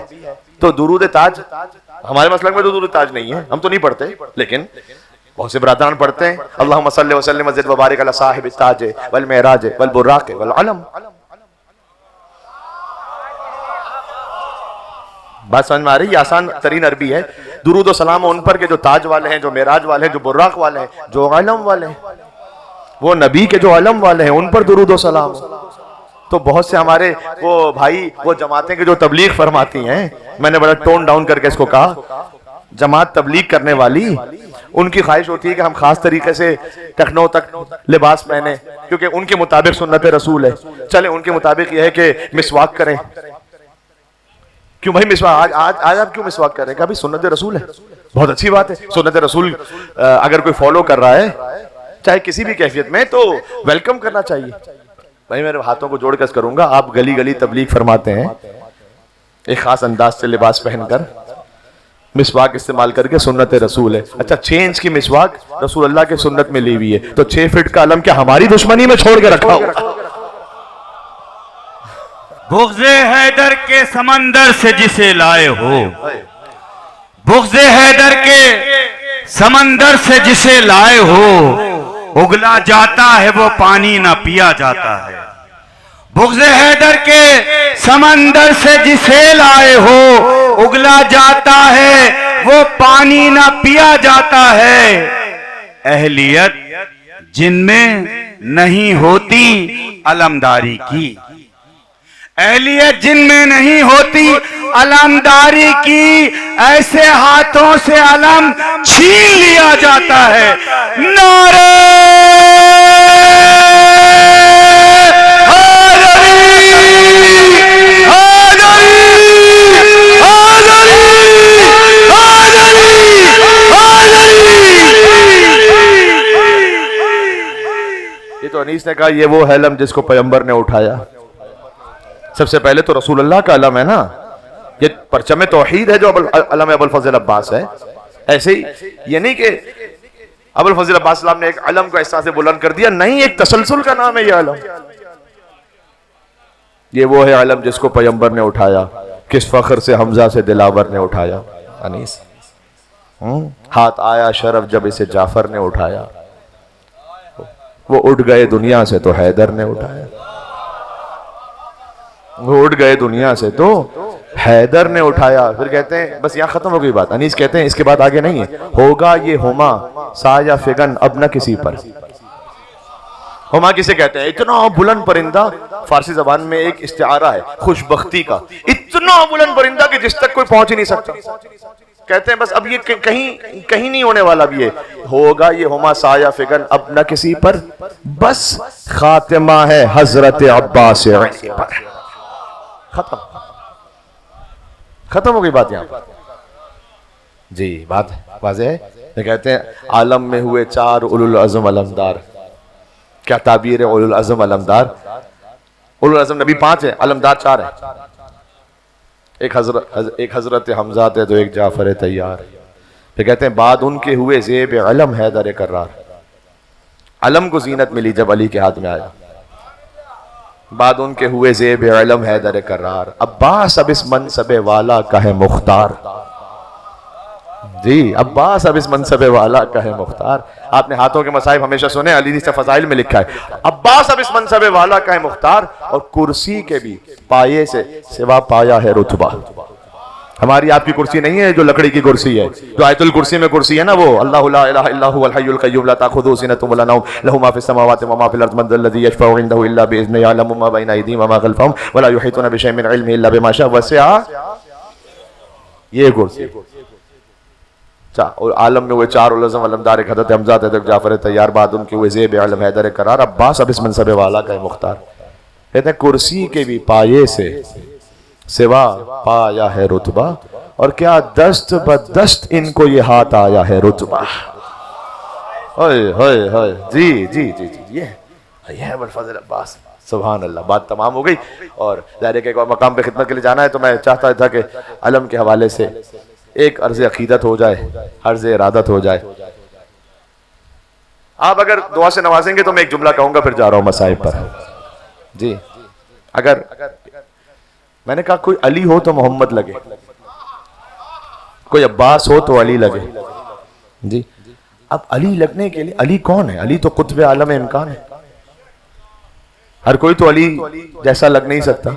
تو درود تاج ہمارے مسلک میں تو درود تاج نہیں ہے، ہم تو نہیں پڑھتے، لیکن بہت سے برادران پڑھتے ہیں. اللہم صلی وسلم وزد وبارک علی صاحب التاج والمعراج والبراق والعلم. بات سمجھ میں آ رہی؟ یہ آسان ترین عربی ہے. درود و سلام ان پر کہ جو تاج والے ہیں، جو معراج والے ہیں، جو براق والے ہیں، جو علم والے ہیں، وہ نبی کے جو علم والے ہیں ان پر درود و سلام. تو بہت سے ہمارے وہ بھائی وہ جماعتیں کہ جو تبلیغ فرماتی ہیں، میں نے بڑا ٹون ڈاؤن کر کے اس کو کہا، جماعت تبلیغ کرنے والی ان کی خواہش ہوتی ہے کہ ہم خاص طریقے سے ٹخنوں تک لباس پہنے کیونکہ ان کے مطابق سنت رسول ہے. چلے ان کے مطابق یہ ہے کہ مسواک کریں. کیوں بھائی مسواک آج آپ کیوں مسواک کر رہے ہیں؟ کہا بھائی سنت رسول ہے، بہت اچھی بات ہے. سنت رسول اگر کوئی فالو کر رہا ہے چاہے کسی بھی کیفیت میں، تو ویلکم کرنا چاہیے. بھائی میرے ہاتھوں کو جوڑ کر کروں گا، آپ گلی گلی تبلیغ فرماتے ہیں ایک خاص انداز سے لباس پہن کر، مسواک استعمال کر کے، سنت رسول ہے. اچھا 6 انچ کی مسواک رسول اللہ کے سنت میں لی ہوئی ہے، تو 6 فٹ کا علم کیا ہماری دشمنی میں چھوڑ کے رکھا ہو؟ بغض حیدر کے سمندر سے جسے لائے ہو، بغض حیدر کے سمندر سے جسے لائے ہو، اگلا جاتا ہے وہ پانی نہ پیا جاتا ہے. بغض حیدر کے سمندر سے جسے لائے ہو، اگلا جاتا ہے وہ پانی نہ پیا جاتا ہے. اہلیت جن میں نہیں ہوتی علمداری کی، اہلیت جن میں نہیں ہوتی علمداری کی، ایسے ہاتھوں سے علم چھین لیا جاتا ہے. نعرہ یہ تو انیس نے کہا یہ وہ ہے علم جس کو پیغمبر نے اٹھایا. سب سے پہلے تو رسول اللہ کا علم ہے نا، یہ پرچم توحید ہے جو علم ابو الفضل عباس ہے. ایسے ہی یہ نہیں کہ ابو الفضل عباس السلام نے ایک علم کو اس طرح سے بلند کر دیا، نہیں، ایک تسلسل کا نام ہے یہ علم. یہ وہ ہے علم جس کو پیغمبر نے اٹھایا، کس فخر سے حمزہ سے دلاور نے اٹھایا. انیس ہاتھ آیا شرف جب اسے جعفر نے اٹھایا، وہ اٹھ گئے دنیا سے تو حیدر نے اٹھایا. وہ اٹھ گئے دنیا سے تو حیدر نے اٹھایا. پھر کہتے ہیں بس یہاں ختم ہو گئی بات. انیس کہتے ہیں اس کے بعد آگے نہیں ہے. ہوگا یہ ہما سایہ فگن اب نہ کسی پر. ہما کسے کہتے ہیں؟ اتنا بلند پرندہ، فارسی زبان میں ایک استعارہ ہے خوش بختی کا. اتنا بلند پرندہ کہ جس تک کوئی پہنچ ہی نہیں سکتا. کہتے ہیں بس اب یہ کہیں نہیں ہونے والا. بھی ہے ہوگا یہ ہما سایہ فگن اب نہ کسی پر، بس خاتمہ ہے حضرت عباس پر. ختم ہو گئی بات یہاں جی. بات واضح ہے. کہتے ہیں عالم میں ہوئے 4 اولو العزم علمدار. کیا تعبیر ہے اولو العزم علمدار؟ اولو العزم نبی 5 ہیں، علمدار 4 ہیں. ایک حضرت حمزہ ہے تو ایک جعفر طیار. پھر کہتے ہیں بعد ان کے ہوئے زیب علم حیدر کرار. علم کو زینت ملی جب علی کے ہاتھ میں آیا. بعد ان کے ہوئے زیب علم حیدر کرار. عباس اب اس منصب والا کا ہے مختار. جی عباس اب اس منصب والا کا ہے مختار. آپ نے ہاتھوں کے مصائب ہمیشہ سنے، علی سے فضائل میں لکھا ہے عباس اب اس منصب والا کا ہے مختار. اور کرسی کے بھی پائے سے سوا پایا ہے رتبہ. ہماری آپ کی کرسی نہیں ہے جو لکڑی کی کرسی ہے، جو آیت الکرسی میں کرسی ہے نا، وہ اللہ لا الہ الا هو الحی القیوم لا تاخذہ سنۃ ولا نوم له ما فی السماوات وما فی الارض من ذا الذی یشفع عنده الا باذنہ یعلم ما بین ایدیہم وما خلفہم ولا یحیطون بشیء من علمہ الا بما شاء وسع. یہ کرسی اور عالم میں ہوئے 4 علم علمدار، ایک حضرت حمزہ تھے، ایک جعفر طیار. بعد ان کے ہوئے زیب علم حیدر کرار. عباس اب اس منصب والا کا ہے مختار. کہتے ہیں کرسی کے بھی پائے سے سوا پایا ہے رتبہ، اور کیا دست بدست ان کو یہ ہاتھ آیا ہے رتبہ. جی جی جی جی یہ ہے ابوالفضل عباس. سبحان اللہ. بات تمام ہو گئی اور ظاہر ہے کہ مقام پہ خدمت کے لیے جانا ہے، تو میں چاہتا تھا کہ علم کے حوالے سے ایک عرض عقیدت ہو جائے، عرض ارادت ہو جائے. آپ اگر دعا سے نوازیں گے تو میں ایک جملہ کہوں گا، پھر جا رہا ہوں مصائب پر. جی اگر میں نے کہا کوئی علی ہو تو محمد لگے، کوئی عباس ہو تو علی لگے. جی اب علی لگنے کے لیے علی کون ہے؟ علی تو قطب عالم امکان ہے. ہر کوئی تو علی جیسا لگ نہیں سکتا.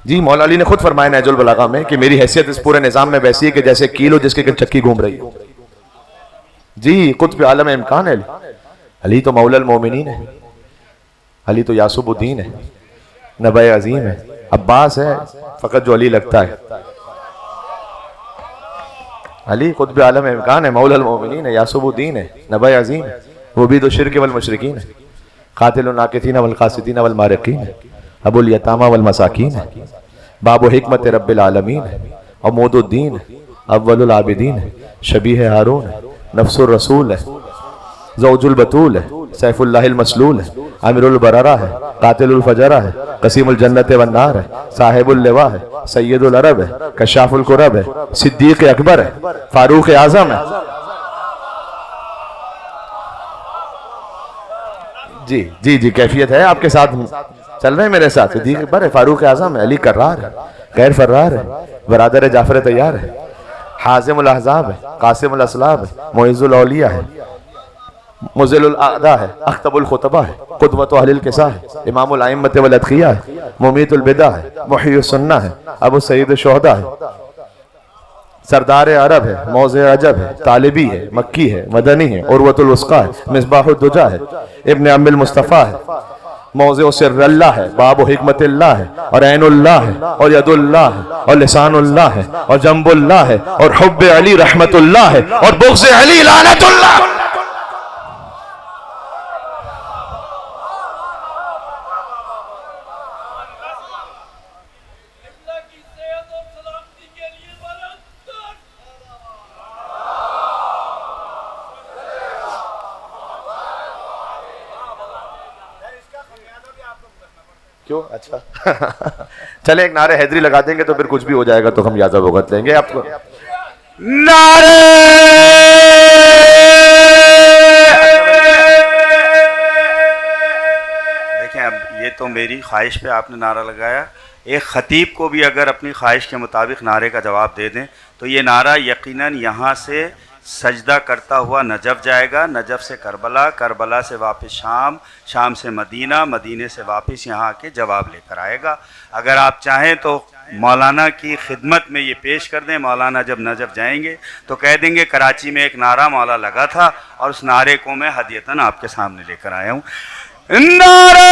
جی مولا علی نے خود فرمایا نہج البلاغہ میں کہ میری حیثیت اس پورے نظام میں ویسی ہے کہ جیسے کیلو جس کے چکی گھوم رہی ہے. جی قطب عالم امکان ہے. علی تو مولا المومنین ہے، علی تو یاسب الدین ہے، نبی عظیم ہے. عباس ہے فقط جو علی لگتا ہے. علی قطب عالم امکان ہے، مولا المومنین ہے، یاسب الدین ہے، نبی عظیم ہے. وہ بھی تو شرک والمشرکین ہے، قاتل الناکثین والقاسدین والمارقین ہے، ابو الیتامہ والمساکین ہے، باب و حکمت رب العالمین ہے، عمود الدین ہے، اول العابدین ہے، شبیہ ہارون ہے، نفس الرسول ہے. زوج البتول ہے، سیف اللہ المسلول ہے، امیر البررہ ہے، قاتل الفجرہ ہے، قسیم الجنت والنار ہے، صاحب اللواء ہے، سید العرب ہے، کشاف الکرب ہے، صدیق اکبر ہے، فاروق اعظم ہے. جی جی جی کیفیت ہے آپ کے ساتھ چل رہے ہیں میرے ساتھ. صدیق اکبر ہے، فاروق اعظم ہے، علی کرار ہے، غیر فرار ہے، برادر جعفر طیار ہے، حازم الاحزاب ہے، قاسم الاسلاب ہے، معز الاولیاء ہے، مذل الاعداء ہے، اخطب الخطبہ ہے، قدوۃ اہل القصہ ہے، امام الائمۃ والاتقیاء ہے، ممیت البدع ہے، محیی السنہ ہے، ابو سعید الشہداء ہے، سردار عرب ہے، موضع عجب ہے، طالبی ہے، مکی ہے، مدنی ہے، عروۃ الوثقی ہے، مصباح الدجا ہے، ابن عم المصطفیٰ ہے، موضع سر اللہ ہے، باب حکمت اللہ ہے، اور عین اللہ ہے، اور ید اللہ ہے، اور لسان اللہ ہے، اور جنب اللہ ہے، اور حب علی رحمت اللہ ہے، اور بغض علی لعنت اللہ. کیوں؟ اچھا چلیں ایک نعرہ حیدری لگا دیں گے تو پھر کچھ بھی ہو جائے گا تو ہم یازہ بھگت لیں گے آپ کو. نعرہ دیکھیں، اب یہ تو میری خواہش پہ آپ نے نعرہ لگایا. ایک خطیب کو بھی اگر اپنی خواہش کے مطابق نعرے کا جواب دے دیں تو یہ نعرہ یقیناً یہاں سے سجدہ کرتا ہوا نجف جائے گا، نجف سے کربلا، کربلا سے واپس شام، شام سے مدینہ، مدینے سے واپس یہاں آ کے جواب لے کر آئے گا. اگر آپ چاہیں تو مولانا کی خدمت میں یہ پیش کر دیں. مولانا جب نجف جائیں گے تو کہہ دیں گے کراچی میں ایک نعرہ مولا لگا تھا اور اس نعرے کو میں ہدیتاً آپ کے سامنے لے کر آیا ہوں. نعرہ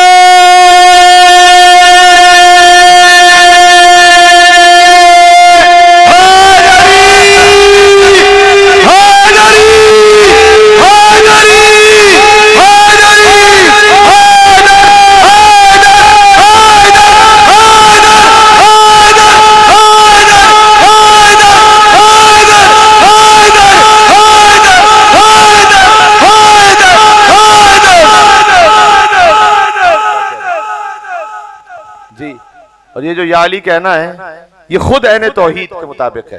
جی. اور یہ جو یا علی کہنا ہے یہ خود عین توحید کے مطابق ہے.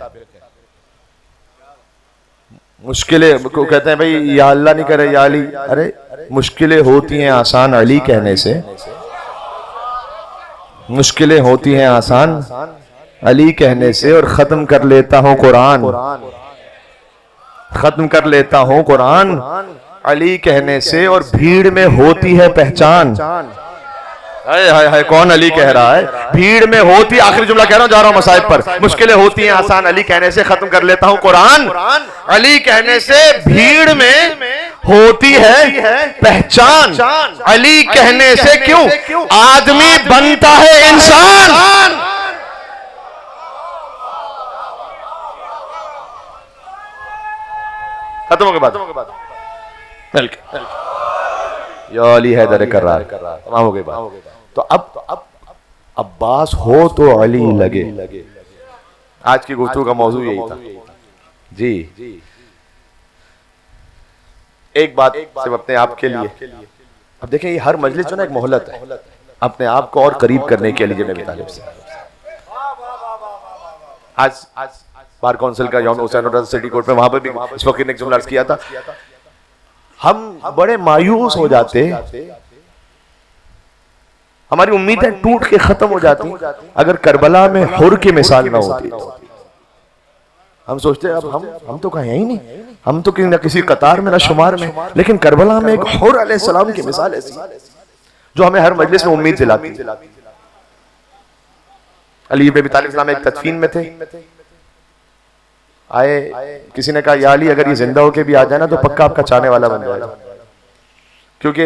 مشکلیں کہتے ہیں بھئی یا اللہ نہیں کرے یا علی. ارے مشکلیں ہوتی ہیں آسان علی کہنے سے، مشکلیں ہوتی ہیں آسان علی کہنے سے، اور ختم کر لیتا ہوں قرآن، ختم کر لیتا ہوں قرآن علی کہنے سے، اور بھیڑ میں ہوتی ہے پہچان. کون علی کہہ رہا ہے؟ بھیڑ میں ہوتی، آخری جملہ کہہ رہا ہوں، جا رہا ہوں مصائب پر. مشکلیں ہوتی ہیں آسان علی کہنے سے، ختم کر لیتا ہوں قرآن علی کہنے سے، بھیڑ میں ہوتی ہے پہچان علی کہنے سے. کیوں؟ آدمی بنتا ہے انسان. ختم ہو گئے بات. یا علی حیدر کرار، تمام ہو گئی بات. تو اب عباس ہو تو علی لگے. آج کی گفتگو کا موضوع یہی تھا. جی ایک بات صرف اپنے آپ کے لیے. اب دیکھیں یہ ہر مجلس جو نا ایک مہلت ہے اپنے آپ کو اور قریب کرنے کے لیے. نبی طالب سے آج بار کونسل کا یوم حسین اور سٹی کورٹ میں، وہاں پہ بھی اس وقت نے ایک جملہ عرض کیا تھا. ہم بڑے مایوس ہو جاتے، ہماری امیدیں ٹوٹ کے ختم ہو جاتی اگر کربلا میں حر کی مثال نہ ہوتی. ہم سوچتے ہیں اب ہم تو کہیں ہی نہیں، ہم تو کسی نہ کسی قطار میں نہ شمار میں، لیکن کربلا میں ایک حر علیہ السلام کی مثال ایسی جو ہمیں ہر مجلس میں امید دلاتی. علی بن ابی طالب السلام ایک تدفین میں تھے، آئے کسی نے کہا یا علی اگر یہ زندہ ہو کے بھی آ جائے نا تو پکا آپ کا چاہنے والا بن جائے گا، کیونکہ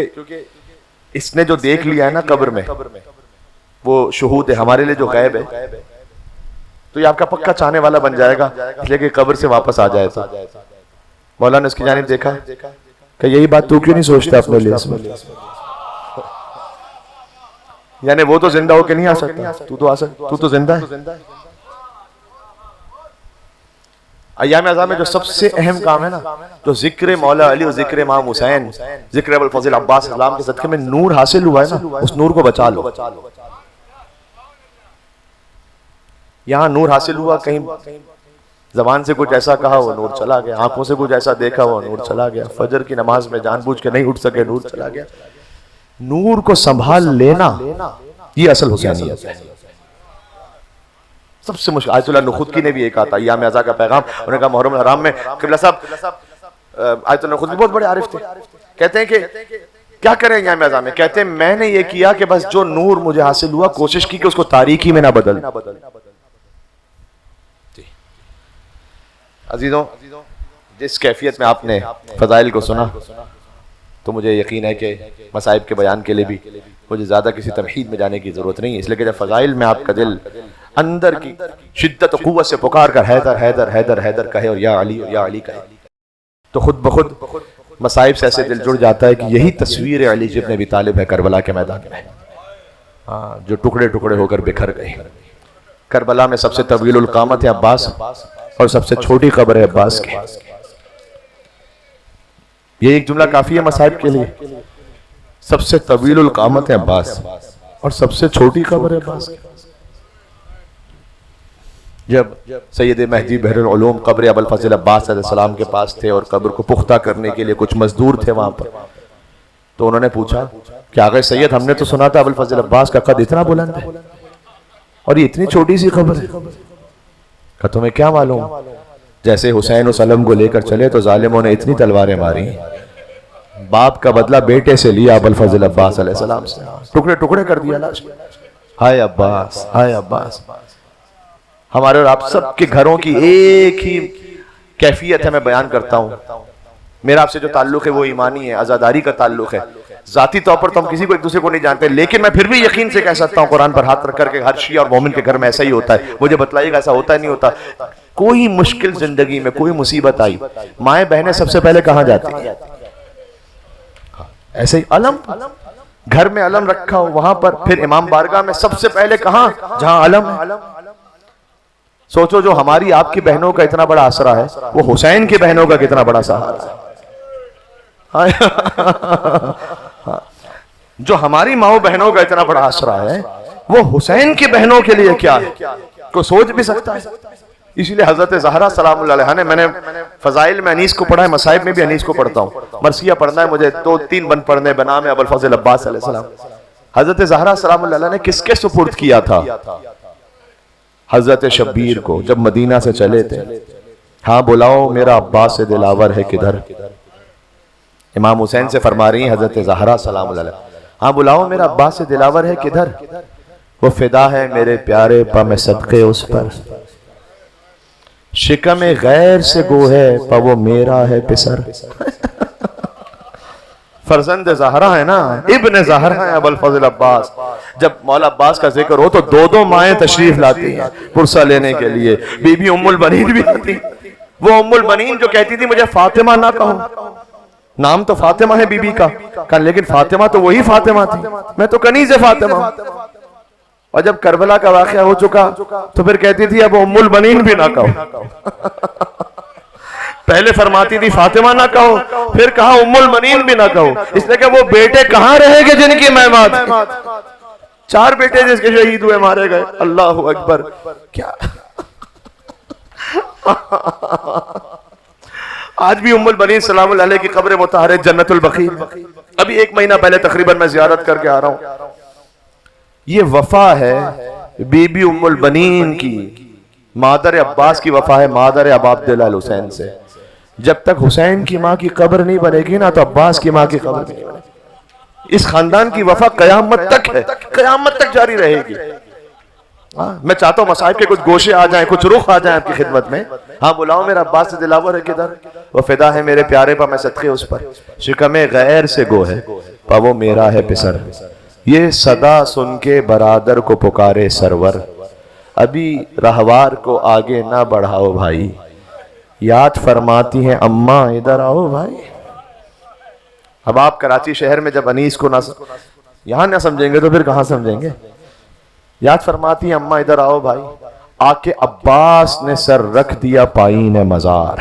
اس نے جو دیکھ لیا ہے نا قبر میں وہ شہود ہے ہمارے لیے جو غیب ہے، تو یہ آپ کا پکا چاہنے والا بن جائے گا، اس لیے کہ قبر سے واپس آ جائے. تو مولا نے اس کی جانب دیکھا کہ یہی بات تو کیوں نہیں سوچتا اپنے لیے اس میں؟ یعنی وہ تو زندہ ہو کے نہیں آ سکتا، تو تو آ سکتا، تو تو زندہ ہے. ایام اعزاء میں جو سب سے اہم کام ہے نا، جو ذکر مولا علی اور ذکر امام حسین، ذکر ابو الفضل عباس اسلام کے صدقے میں نور حاصل ہوا ہے نا، اس نور کو بچا لو۔ یہاں نور حاصل ہوا، کہیں زبان سے کچھ ایسا کہا وہ نور چلا گیا، آنکھوں سے کچھ ایسا دیکھا وہ نور چلا گیا، فجر کی نماز میں جان بوجھ کے نہیں اٹھ سکے نور چلا گیا۔ نور کو سنبھال لینا یہ اصل حسینیت ہے۔ سب سے مشکل آیت اللہ نخودکی نے بھی ایک آتا ایام اعزاء کا پیغام، انہوں نے کہا محرم الحرام میں قبلہ صاحب آیت اللہ نخودکی بہت بڑے عارف تھے، کہتے ہیں کہ کیا کریں ایام اعزاء میں؟ کہتے ہیں میں نے یہ کیا کہ بس جو نور مجھے حاصل ہوا کوشش کی کہ اس کو تاریکی میں نہ بدل۔ عزیزوں، جس کیفیت میں آپ نے فضائل کو سنا تو مجھے یقین ہے کہ مصائب کے بیان کے لیے بھی مجھے زیادہ کسی تمہید میں جانے کی ضرورت نہیں ہے، اس لیے کہ جب فضائل میں آپ کا دل اندر کی شدت و قوت سے پکار کر حیدر حیدر حیدر حیدر کہے اور یا علی کہے تو خود بخود مصائب سے ایسے دل جڑ جاتا ہے کہ یہی تصویر علی ابن ابی طالب ہے کربلا کے میدان میں، جو ٹکڑے ٹکڑے ہو کر بکھر گئے۔ کربلا میں سب سے طویل القامت ہے عباس اور سب سے چھوٹی قبر ہے عباس کی۔ یہ ایک جملہ کافی ہے مصائب کے لیے، سب سے طویل القامت ہے عباس اور سب سے چھوٹی قبر ہے عباس کی۔ جب سید مہدی بحر العلوم قبر ابو الفضل عباس علیہ السلام کے پاس تھے اور قبر کو پختہ کرنے کے لیے کچھ مزدور تھے وہاں پر، تو انہوں نے پوچھا کہ آغا سید ہم نے تو سنا تھا ابو الفضل عباس کا قد اتنا بلند ہے اور یہ اتنی چھوٹی سی قبر ہے، کہ تمہیں کیا معلوم جیسے حسین وسلم کو لے کر چلے تو ظالموں نے اتنی تلواریں ماری، باپ کا بدلہ بیٹے سے لیا ابو الفضل عباس علیہ السلام سے، ٹکڑے ٹکڑے کر دیا لاش۔ ہائے عباس، ہائے عباس۔ ہمارے اور آپ سب کے گھروں کی ایک ہی کیفیت ہے، میں بیان کرتا ہوں، میرا آپ سے جو تعلق ہے وہ ایمانی ہے، عزاداری کا تعلق ہے، ذاتی طور پر تو ہم کسی کو ایک دوسرے کو نہیں جانتے، لیکن میں پھر بھی یقین سے کہہ سکتا ہوں قرآن پر ہاتھ رکھ کر کے ہر شیعہ اور مومن کے گھر میں ایسا ہی ہوتا ہے۔ مجھے بتلائیے گا ایسا ہوتا ہے نہیں ہوتا؟ کوئی مشکل زندگی میں کوئی مصیبت آئی، مائیں بہنیں سب سے پہلے کہاں جاتی ہیں؟ ایسے ہی علم، گھر میں علم رکھا ہو وہاں پر، پھر امام بارگاہ میں سب سے پہلے کہاں؟ جہاں علم ہے۔ سوچو جو ہماری آپ کی بہنوں کا اتنا بڑا آسرا ہے، وہ حسین کی بہنوں کا کتنا بڑا سہارا ہے۔ جو ہماری ماؤں بہنوں کا اتنا بڑا آسرا ہے، وہ حسین کی بہنوں کے لیے کیا ہے؟ کوئی سوچ بھی سکتا ہے؟ اسی لیے حضرت زہرا سلام اللہ علیہا نے، میں نے فضائل میں انیس کو پڑھا ہے، مصائب میں بھی انیس کو پڑھتا ہوں، مرثیہ پڑھنا ہے مجھے، 2-3 بند پڑھنے بنام ابو الفضل عباس علیہ السلام۔ حضرت زہرا سلام اللہ علیہا نے کس کے سپرد کیا تھا؟ حضرت شبیر کو، جب مدینہ سے چلے تھے، ہاں بلاؤ میرا عباس دلاور ہے کدھر؟ امام حسین سے فرما رہی ہیں حضرت زہرا سلام اللہ علیہا، ہاں بلاؤ میرا عباس دلاور ہے کدھر؟ وہ فدا ہے میرے پیارے پا میں صدقے اس پر، شکم غیر سے گو ہے پا وہ میرا ہے پسر۔ فرزند زہرا ہے نا، ابن زہرا ہے ابو الفضل عباس۔ جب مولا عباس کا ذکر ہو تو 2 مائیں تشریف لاتی ہیں پرسہ لینے کے لیے، بی بی ام البنین بھی آتی، وہ ام البنین جو کہتی تھی مجھے فاطمہ نہ کہو، نام تو فاطمہ ہے بی بی کا، لیکن فاطمہ تو وہی فاطمہ تھی، میں تو کنیز فاطمہ۔ اور جب کربلا کا واقعہ ہو چکا تو پھر کہتی تھی اب ام البنین بھی نہ کہو، پہلے فرماتی تھی فاطمہ نہ کہو، پھر کہا ام البنین بھی نہ کہو، اس لیے کہ وہ بیٹے کہاں رہے گے جن کی مہمات، 4 بیٹے جس کے شہید ہوئے مارے گئے، اللہ اکبر۔ کیا آج بھی ام البنین سلام اللہ علیہ کی قبر مطہرہ جنت البقیع، ابھی 1 مہینہ پہلے تقریباً میں زیارت کر کے آ رہا ہوں۔ یہ وفا ہے بی بی ام البنین کی، مادر عباس کی وفا ہے مادر ابا عبداللہ الحسین سے۔ جب تک حسین کی ماں کی قبر نہیں بنے گی نا تو عباس کی ماں کی قبر نہیں بنے گی۔ اس خاندان کی وفا قیامت تک ہے، قیامت تک جاری رہے گی۔ میں چاہتا ہوں مصائب کے کچھ گوشے آ جائیں، کچھ رخ آ جائیں آپ کی خدمت میں، ہاں بلاؤ میرا عباس دلاور ہے کدھر؟ وہ فدا ہے میرے پیارے پا میں صدقے اس پر، شکم غیر سے گو ہے پا وہ میرا ہے پسر۔ یہ صدا سن کے برادر کو پکارے سرور، ابھی رہوار کو آگے نہ بڑھاؤ بھائی، یاد فرماتی ہیں اماں ادھر آؤ بھائی۔ اب آپ کراچی شہر میں جب انیس کو یہاں نہ سمجھیں گے تو پھر کہاں سمجھیں گے؟ یاد فرماتی ہیں اماں ادھر آؤ بھائی، آکے عباس نے سر رکھ دیا پائین مزار،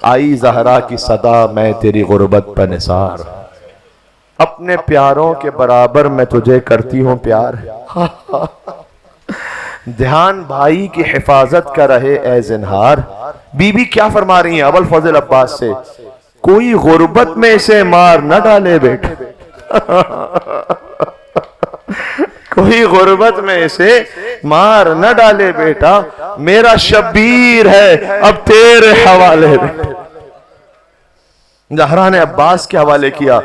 آئی زہرا کی صدا میں تیری غربت پر نثار، اپنے پیاروں کے برابر میں تجھے کرتی ہوں پیار، دھیان بھائی کی حفاظت کا رہے اے زنہار۔ بی بی کیا فرما رہی ہیں ابوالفضل عباس سے؟ کوئی غربت میں اسے مار نہ ڈالے بیٹے، کوئی غربت میں اسے مار نہ ڈالے بیٹا، میرا شبیر ہے اب تیرے حوالے۔ زہرا نے عباس کے حوالے کیا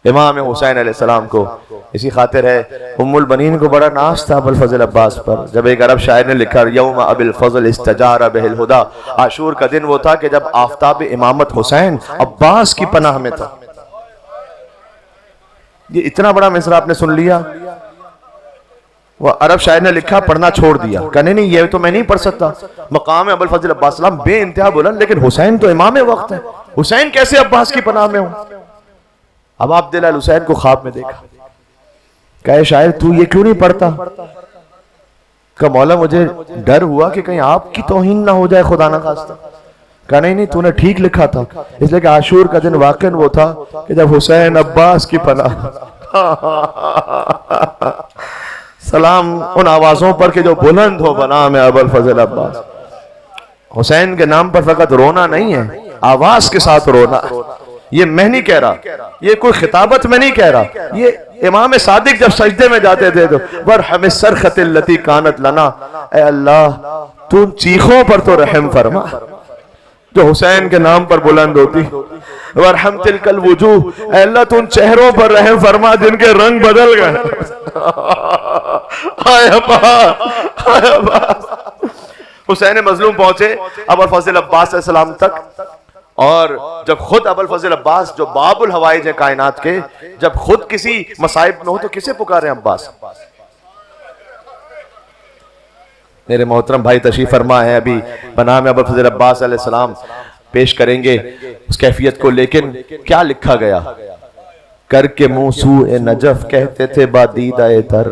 امام حسین علیہ السلام کو۔ اسی خاطر ہے ام البنین کو بڑا ناز تھا ابوالفضل عباس پر۔ جب ایک عرب شاعر نے لکھا یوم ابی الفضل استجار بہ الہدا، عاشور کا دن وہ تھا کہ جب آفتاب امامت حسین عباس کی پناہ میں تھا۔ یہ اتنا بڑا مصرع آپ نے سن لیا، وہ عرب شاعر نے لکھا پڑھنا چھوڑ دیا، کہنے نہیں یہ تو میں نہیں پڑھ سکتا، مقام ابوالفضل عباس السلام بے انتہا بلند، لیکن حسین تو امام وقت ہے، حسین کیسے عباس کی پناہ میں ہوں؟ اب آپ دل الحسین کو خواب میں دیکھا، کہے شاعر تو یہ کیوں نہیں پڑھتا؟ کہ مولا مجھے ڈر ہوا کہ کہیں آپ کی توہین نہ ہو جائے خدا نہ خواستہ۔ کہا نہیں تو نے ٹھیک لکھا تھا، اس لئے کہ عاشور کا دن واقعاً وہ تھا کہ جب حسین عباس کی پناہ۔ سلام ان آوازوں پر کہ جو بلند ہو بنام ابوالفضل عباس۔ حسین کے نام پر فقط رونا نہیں ہے، آواز کے ساتھ رونا۔ یہ میں نہیں کہہ رہا، یہ کوئی خطابت میں نہیں کہہ رہا، یہ امام صادق جب سجدے میں جاتے تھے تو وَرْحَمِ السَّرْخَةِ الَّتِي كَانَتْ لَنَا، اے اللہ تو چیخوں پر تو رحم فرما جو حسین کے نام پر بلند ہوتی، وَرْحَمْ تِلْكَ الْوُجُوهِ، اے اللہ تو ان چہروں پر رحم فرما جن کے رنگ بدل گئے۔ آئے عباس، حسین مظلوم پہنچے ابوالفضل عباس علیہ السلام تک، اور جب خود ابوالفضل عباس جو باب الحوائج ہے کائنات کے، جب خود کسی مصائب میں ہو تو کسے پکارے عباس؟ میرے محترم بھائی تشریف فرما ہے، ابھی بنام ابوالفضل عباس علیہ السلام پیش کریں گے اس کیفیت کو، لیکن کیا لکھا گیا؟ کر کے منہ سوئے نجف کہتے تھے با دیدہ در،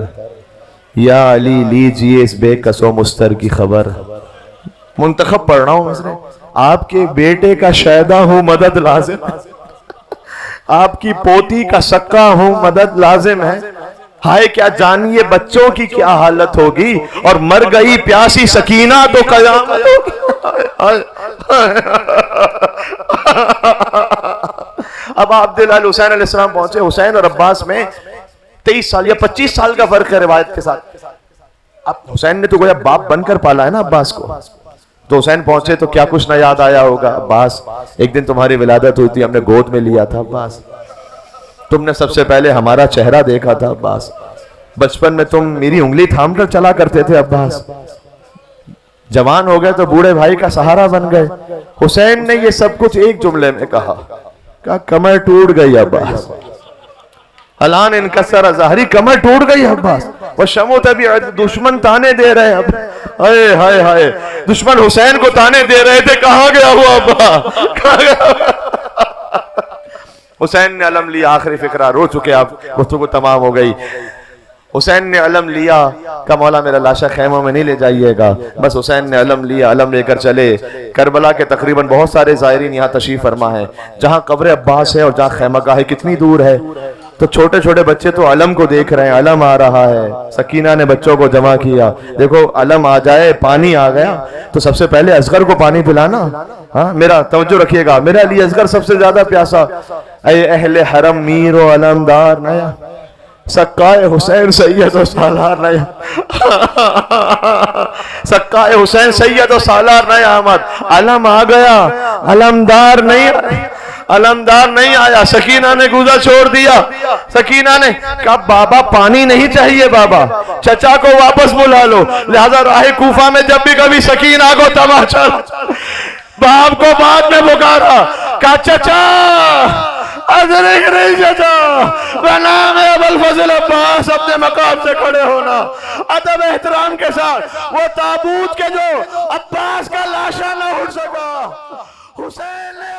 یا علی لیجئے اس بے کس و مستر کی خبر۔ منتخب پڑھ رہا ہوں مصرے، آپ کے بیٹے کا شیدا ہوں مدد لازم، آپ کی پوتی کا سکا ہوں مدد لازم ہے، ہائے کیا جانیے بچوں کی کیا حالت ہوگی، اور مر گئی پیاسی سکینہ تو قیامت ہوگی۔ اب آپ دل الحسین علیہ السلام پہنچے، حسین اور عباس میں 23 سال یا 25 سال کا فرق ہے روایت کے ساتھ۔ اب حسین نے تو گویا باپ بن کر پالا ہے نا عباس کو، تو حسین پہنچے تو کیا کچھ نہ یاد آیا ہوگا، عباس ایک دن تمہاری ولادت ہوئی تھی، ہم نے گود میں لیا تھا عباس، تم نے سب سے پہلے ہمارا چہرہ دیکھا تھا عباس، بچپن میں تم میری انگلی تھام کر چلا کرتے تھے عباس، جوان ہو گئے تو بوڑھے بھائی کا سہارا بن گئے۔ حسین نے یہ سب کچھ ایک جملے میں کہا، کمر ٹوٹ گئی عباس، الان انکسر ظہری، کمر ٹوٹ گئی عباس، وہ شمو تبھی دشمن تانے دے رہے ہیں، ہائے ہائے ہائے دشمن حسین کو تانے دے رہے تھے، کہاں گیا ہوا ابا؟ حسین نے علم لیا، آخری فقرہ رو چکے، آپ گفتگو تمام ہو گئی۔ حسین نے علم لیا کہ مولا میرا لاشا خیموں میں نہیں لے جائیے گا، بس حسین نے علم لیا، علم لے کر چلے کربلا کے تقریباً بہت سارے زائرین یہاں تشریف فرما ہے، جہاں قبر عباس ہے اور جہاں خیمہ گاہ ہے کتنی دور ہے، تو چھوٹے چھوٹے بچے تو علم کو دیکھ رہے ہیں، علم آ رہا ہے، سکینہ نے بچوں کو جمع کیا، دیکھو علم آ جائے، پانی آ گیا تو سب سے پہلے اصغر کو پانی پلانا، ہاں میرا توجہ رکھیے گا، میرا علی اصغر سب سے زیادہ پیاسا، اے اہل حرم میر و علمدار نیا، سکائے حسین سید و سالار نیا، سکائے حسین سید و سالار نیا آمد، علم آ گیا، علمدار نہیں آیا، سکینہ نے گوزہ چھوڑ دیا، سکینہ نے کہا بابا پانی نہیں چاہیے، بابا چچا کو واپس بلا لو، لہذا راہ کوفہ میں جب بھی کبھی سکینہ کو تماشا، باپ کو بعد میں پکارا، کہا چچا ادرک نہیں چچا، بنام ابوالفضل عباس اپنے مقام سے کھڑے ہونا، ادب احترام کے ساتھ، وہ تابوت کے جو عباس کا لاشا نہ اٹھ سکا، حسین نے